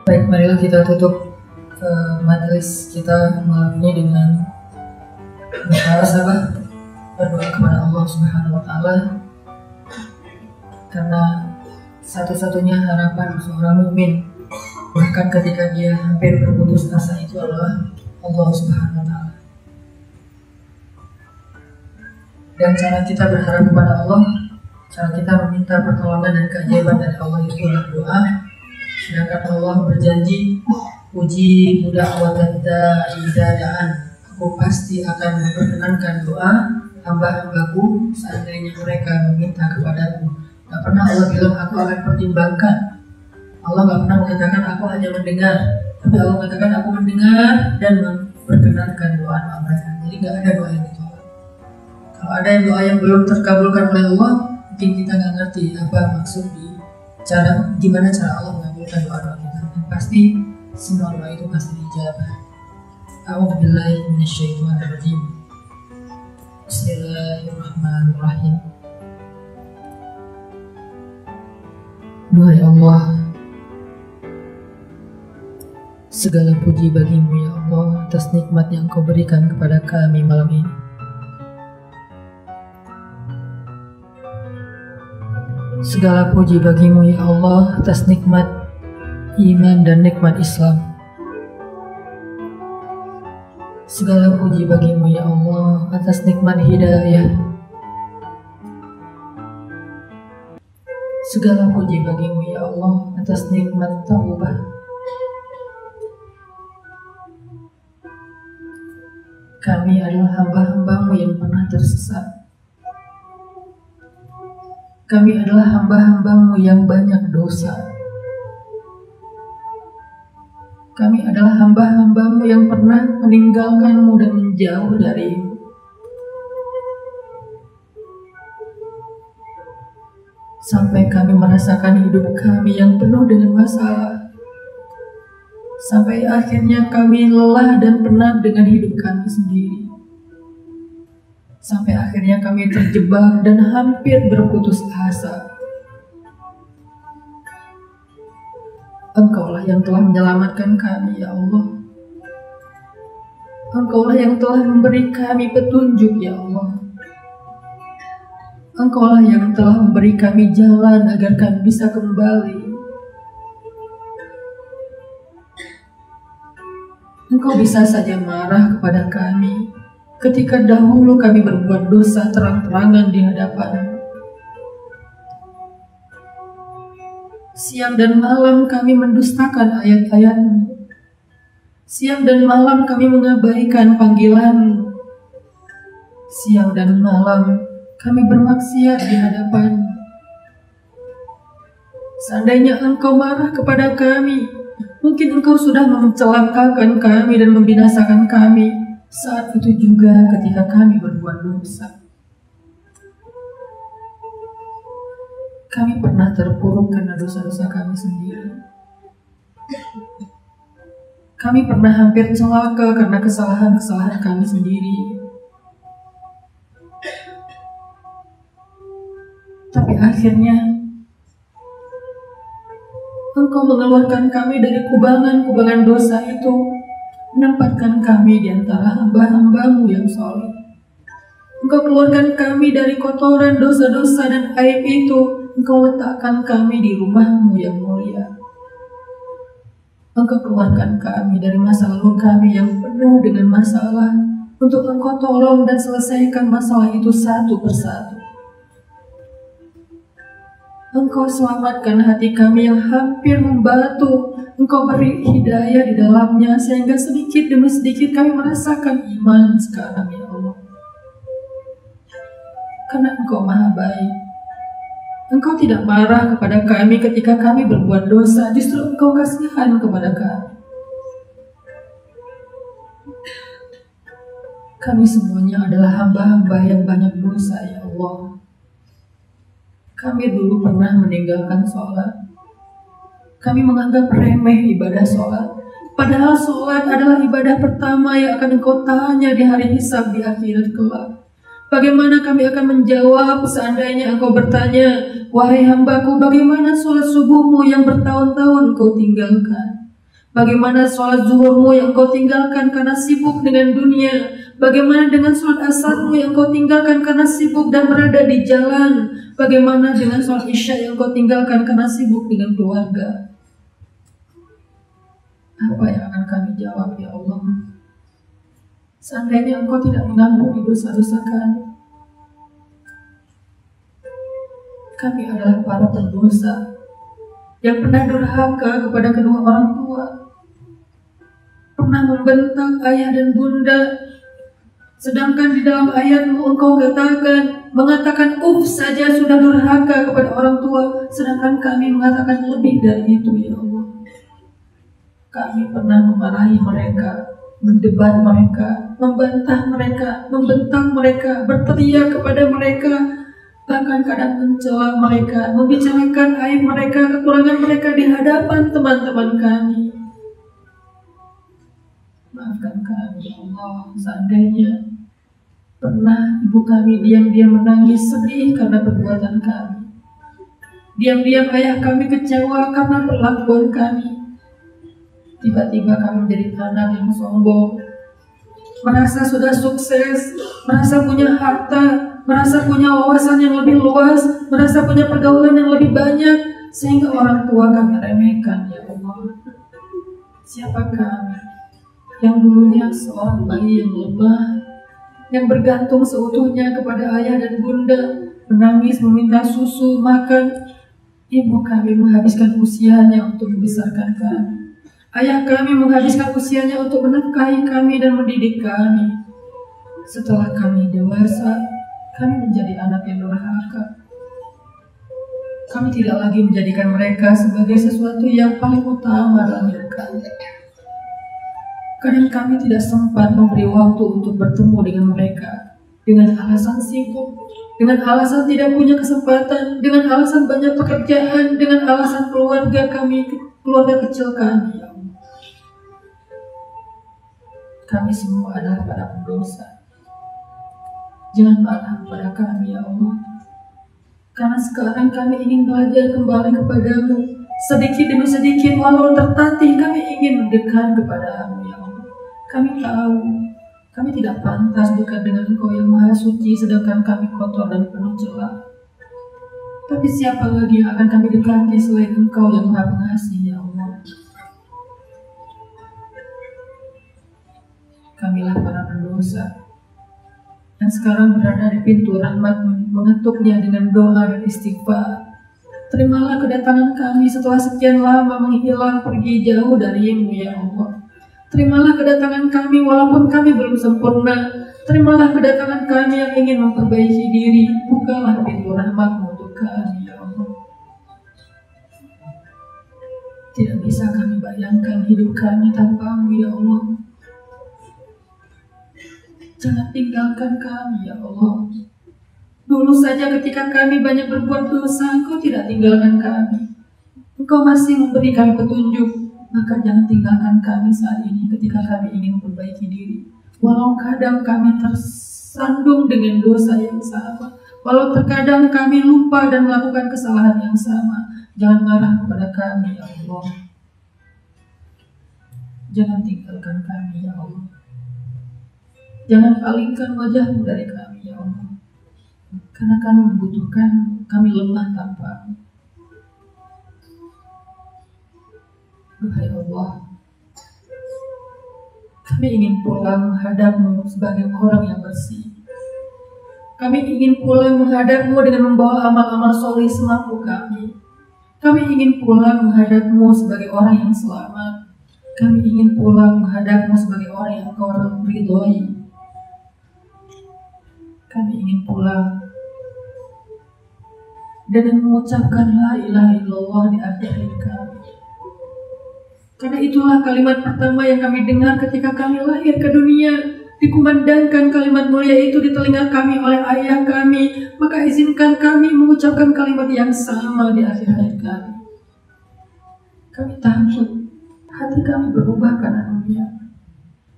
Baik, marilah kita tutup majelis kita malam ini dengan berdoa kepada Allah Subhanahu wa Ta'ala, karena satu-satunya harapan seorang mukmin bahkan ketika dia hampir berputus asa itu adalah Allah Subhanahu wa Ta'ala. Dan cara kita berharap kepada Allah, cara kita meminta pertolongan dan keajaiban dari Allah itu adalah doa. Sedangkan Allah berjanji, uji budak wadada idadaan, aku pasti akan memperkenankan doa hamba-hambaku seandainya mereka meminta kepadaku. Gak pernah Allah bilang aku akan pertimbangkan. Allah gak pernah mengatakan aku hanya mendengar, tapi Allah mengatakan aku mendengar dan memperkenankan doa mereka. Jadi gak ada doa yang ditolak. Kalau ada doa yang belum terkabulkan oleh Allah, mungkin kita gak ngerti apa maksud gimana cara Allah mengabulkan doa kita. Dan pasti semua doa itu pasti dijawab. A'udzubillahi minasyaitonir rajim. Bismillahirrahmanirrahim. Duhai Allah, segala puji bagimu ya Allah atas nikmat yang Kau berikan kepada kami malam ini. Segala puji bagimu ya Allah atas nikmat iman dan nikmat Islam. Segala puji bagimu ya Allah atas nikmat hidayah. Segala puji bagimu ya Allah atas nikmat taubah. Kami adalah hamba-hambamu yang pernah tersesat. Kami adalah hamba-hambamu yang banyak dosa. Kami adalah hamba-hambamu yang pernah meninggalkanmu dan menjauh darimu. Sampai kami merasakan hidup kami yang penuh dengan masalah. Sampai akhirnya kami lelah dan penat dengan hidup kami sendiri. Sampai akhirnya kami terjebak dan hampir berputus asa. Engkaulah yang telah menyelamatkan kami ya Allah. Engkaulah yang telah memberi kami petunjuk ya Allah. Engkaulah yang telah memberi kami jalan agar kami bisa kembali. Engkau bisa saja marah kepada kami ketika dahulu kami berbuat dosa terang-terangan di hadapan-Mu. Siang dan malam kami mendustakan ayat-ayat-Mu. Siang dan malam kami mengabaikan panggilan-Mu. Siang dan malam kami bermaksiat di hadapan-Mu. Seandainya Engkau marah kepada kami, mungkin Engkau sudah mencelakakan kami dan membinasakan kami saat itu juga ketika kami berbuat dosa. Kami pernah terpuruk karena dosa-dosa kami sendiri. Kami pernah hampir celaka karena kesalahan-kesalahan kami sendiri. Tapi akhirnya Engkau mengeluarkan kami dari kubangan-kubangan dosa itu, menempatkan kami di antara hamba-hamba-Mu yang saleh. Engkau keluarkan kami dari kotoran dosa-dosa dan aib itu. Engkau letakkan kami di rumah-Mu yang mulia. Engkau keluarkan kami dari masa lalu kami yang penuh dengan masalah, untuk Engkau tolong dan selesaikan masalah itu satu persatu. Engkau selamatkan hati kami yang hampir membatu. Engkau beri hidayah di dalamnya, sehingga sedikit demi sedikit kami merasakan iman sekarang, ya Allah. Karena Engkau maha baik, Engkau tidak marah kepada kami ketika kami berbuat dosa, justru Engkau kasihan kepada kami. Kami semuanya adalah hamba-hamba yang banyak dosa, ya Allah. Kami dulu pernah meninggalkan sholat. Kami menganggap remeh ibadah sholat. Padahal sholat adalah ibadah pertama yang akan Engkau tanya di hari hisab di akhirat kelak. Bagaimana kami akan menjawab seandainya Engkau bertanya, wahai hambaku, bagaimana sholat subuhmu yang bertahun-tahun Engkau tinggalkan? Bagaimana sholat zuhurmu yang Engkau tinggalkan karena sibuk dengan dunia? Bagaimana dengan sholat asarmu yang Engkau tinggalkan karena sibuk dan berada di jalan? Bagaimana dengan sholat isya yang Engkau tinggalkan karena sibuk dengan keluarga? Apa yang akan kami jawab, ya Allah? Seandainya Engkau tidak mengampuni dosa-dosa kami. Kami adalah para pendosa yang pernah durhaka kepada kedua orang tua, pernah membentak ayah dan bunda, sedangkan di dalam ayat-Mu Engkau mengatakan saja sudah durhaka kepada orang tua, sedangkan kami mengatakan lebih dari itu, ya Allah. Kami pernah memarahi mereka, mendebat mereka, membantah mereka, membentak mereka, berteriak kepada mereka, bahkan kadang mencela mereka, membicarakan aib mereka, kekurangan mereka di hadapan teman-teman kami. Maafkan kami, ya Allah. Seandainya pernah ibu kami diam-diam menangis sedih karena perbuatan kami, diam-diam ayah kami kecewa karena perlakuan kami, tiba-tiba kami menjadi anak yang sombong, merasa sudah sukses, merasa punya harta, merasa punya wawasan yang lebih luas, merasa punya pergaulan yang lebih banyak, sehingga orang tua kami remehkan, ya Allah. Siapa kami yang dulunya seorang bayi yang lemah, yang bergantung seutuhnya kepada ayah dan bunda, menangis meminta susu, makan. Ibu kami menghabiskan usianya untuk membesarkan kami. Ayah kami menghabiskan usianya untuk menafkahi kami dan mendidik kami. Setelah kami dewasa, kami menjadi anak yang durhaka. Kami tidak lagi menjadikan mereka sebagai sesuatu yang paling utama dalam hidup kami. Kadang kami tidak sempat memberi waktu untuk bertemu dengan mereka, dengan alasan sibuk, dengan alasan tidak punya kesempatan, dengan alasan banyak pekerjaan, dengan alasan keluarga kecil kami. Ya Allah. Kami semua adalah para pendosa. Jangan marah kepada kami, ya Allah. Karena sekarang kami ingin belajar kembali kepadamu. Sedikit demi sedikit, walau tertatih, kami ingin mendekat kepadamu, ya Allah. Kami tahu, kami tidak pantas dekat dengan Engkau yang Maha Suci, sedangkan kami kotor dan penuh celah. Tapi siapa lagi yang akan kami dekati selain Engkau yang Maha Pengasih, ya Allah. Kamilah para pendosa yang sekarang berada di pintu rahmat-Mu, mengetuknya dengan doa dan istighfar. Terimalah kedatangan kami setelah sekian lama menghilang pergi jauh dari-Mu ya Allah. Terimalah kedatangan kami walaupun kami belum sempurna. Terimalah kedatangan kami yang ingin memperbaiki diri. Bukalah pintu rahmat-Mu untuk kami ya Allah. Tidak bisa kami bayangkan hidup kami tanpa-Mu ya Allah. Jangan tinggalkan kami ya Allah. Dulu saja ketika kami banyak berbuat dosa, Engkau tidak tinggalkan kami. Engkau masih memberi kami petunjuk. Maka jangan tinggalkan kami saat ini ketika kami ingin memperbaiki diri. Walau kadang kami tersandung dengan dosa yang sama, walau terkadang kami lupa dan melakukan kesalahan yang sama, jangan marah kepada kami ya Allah. Jangan tinggalkan kami ya Allah. Jangan palingkan wajah-Mu dari kami ya Allah. Karena kami membutuhkan, kami lemah tanpa-Mu. Duhai Allah, kami ingin pulang menghadap-Mu sebagai orang yang bersih. Kami ingin pulang menghadap-Mu dengan membawa amal-amal soleh semampu kami. Kami ingin pulang menghadap-Mu sebagai orang yang selamat. Kami ingin pulang menghadap-Mu sebagai orang yang Engkau ridhoi. Kami ingin pulang dengan mengucapkan la ilaha illallah di akhir hayat kami. Karena itulah kalimat pertama yang kami dengar ketika kami lahir ke dunia. Dikumandangkan kalimat mulia itu di telinga kami oleh ayah kami. Maka izinkan kami mengucapkan kalimat yang sama di akhir hayat kami. Kami takut hati kami berubah karena dunia.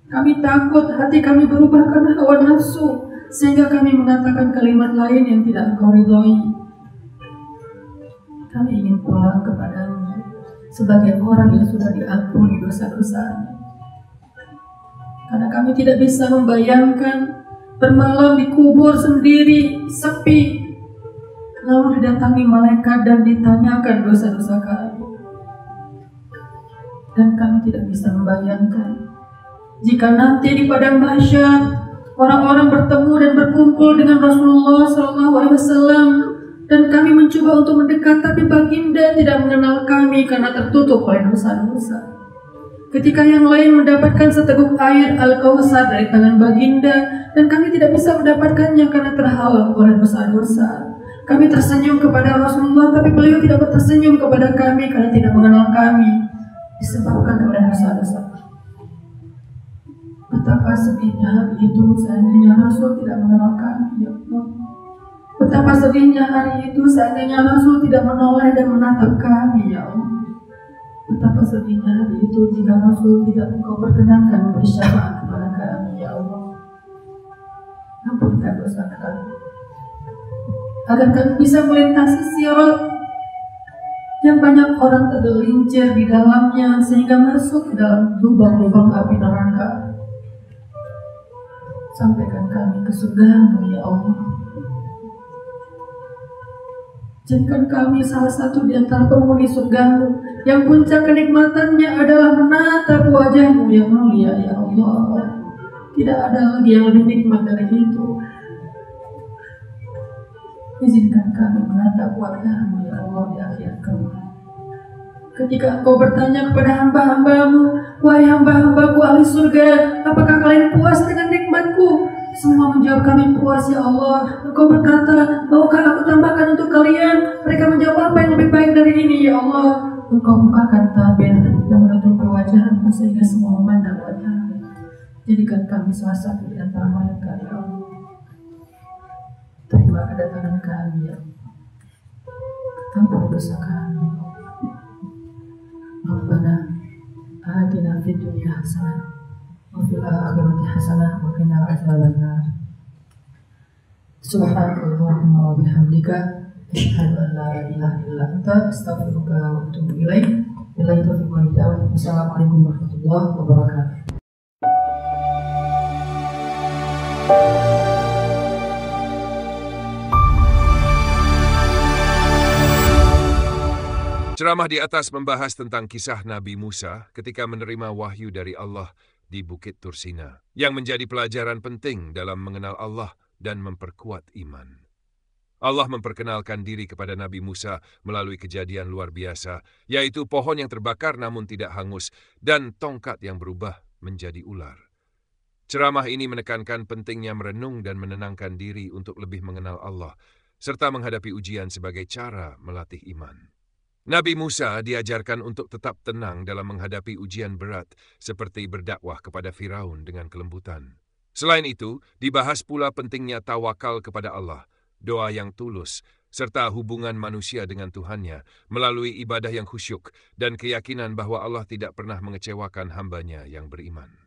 Kami takut hati kami berubah karena hawa nafsu, sehingga kami mengatakan kalimat lain yang tidak Engkau ridhoi. Kami ingin pulang kepada-Mu sebagai orang yang sudah diampuni dosa-dosanya. Karena kami tidak bisa membayangkan bermalam di kubur sendiri, sepi, lalu didatangi malaikat dan ditanyakan dosa-dosa kami. Dan kami tidak bisa membayangkan jika nanti di padang mahsyar orang-orang bertemu dan berkumpul dengan Rasulullah SAW. Dan kami mencoba untuk mendekat, tapi baginda tidak mengenal kami karena tertutup oleh dosa-dosa. Ketika yang lain mendapatkan seteguk air Al-Kautsar dari tangan baginda, dan kami tidak bisa mendapatkannya karena terhalang oleh dosa-dosa. Kami tersenyum kepada Rasulullah, tapi beliau tidak tersenyum kepada kami karena tidak mengenal kami, disebabkan oleh dosa-dosa. Betapa sedihnya hari itu seandainya Rasul tidak mengenal kami, ya Allah. Betapa sedihnya hari itu seandainya Rasul tidak menoleh dan menatap kami, ya Allah. Betapa sedihnya hari itu jika Rasul tidak Engkau perkenankan bersyafaat kepada kami, ya Allah. Ampunkan dosa kami, agar kami bisa melintasi sirat yang banyak orang tergelincir di dalamnya sehingga masuk ke dalam lubang-lubang api neraka. Sampaikan kami ke surga-Mu, ya Allah. Jadikan kami salah satu di antara penghuni surga-Mu yang puncak kenikmatannya adalah menatap wajah-Mu yang mulia, ya Allah. Tidak ada lagi yang lebih nikmat dari itu. Izinkan kami menatap wajah-Mu, ya Allah, di akhirat kelak. Ketika Engkau bertanya kepada hamba-hamba-Mu, wahai hamba-hambaku ahli surga, apakah kalian puas dengan nikmatku? Semua menjawab, kami puas ya Allah. Engkau berkata, maukah aku tambahkan untuk kalian? Mereka menjawab, apa yang lebih baik dari ini ya Allah? Engkau bukakan tabir yang menutupi wajah-Mu sehingga semua memandang wajah-Mu. Jadikan kami salah satu di antara mereka ya Allah. Terima kedatangan kami ya Allah. Ampuni dosa kami ya Allah. Rabbana atina fid dunya hasanah wa fil akhirati hasanah wa qina adzabannar. Subhanallahumma wa bihamdika asyhadu an la ilaha illa anta astaghfiruka wa atubu ilaik. Billahi taufiq wal hidayah. Wassalamualaikum warahmatullahi wabarakatuh. Ceramah di atas membahas tentang kisah Nabi Musa ketika menerima wahyu dari Allah di Bukit Tursina, yang menjadi pelajaran penting dalam mengenal Allah dan memperkuat iman. Allah memperkenalkan diri kepada Nabi Musa melalui kejadian luar biasa, yaitu pohon yang terbakar namun tidak hangus, dan tongkat yang berubah menjadi ular. Ceramah ini menekankan pentingnya merenung dan menenangkan diri untuk lebih mengenal Allah, serta menghadapi ujian sebagai cara melatih iman. Nabi Musa diajarkan untuk tetap tenang dalam menghadapi ujian berat, seperti berdakwah kepada Firaun dengan kelembutan. Selain itu, dibahas pula pentingnya tawakal kepada Allah, doa yang tulus, serta hubungan manusia dengan Tuhannya melalui ibadah yang khusyuk dan keyakinan bahwa Allah tidak pernah mengecewakan hamba-Nya yang beriman.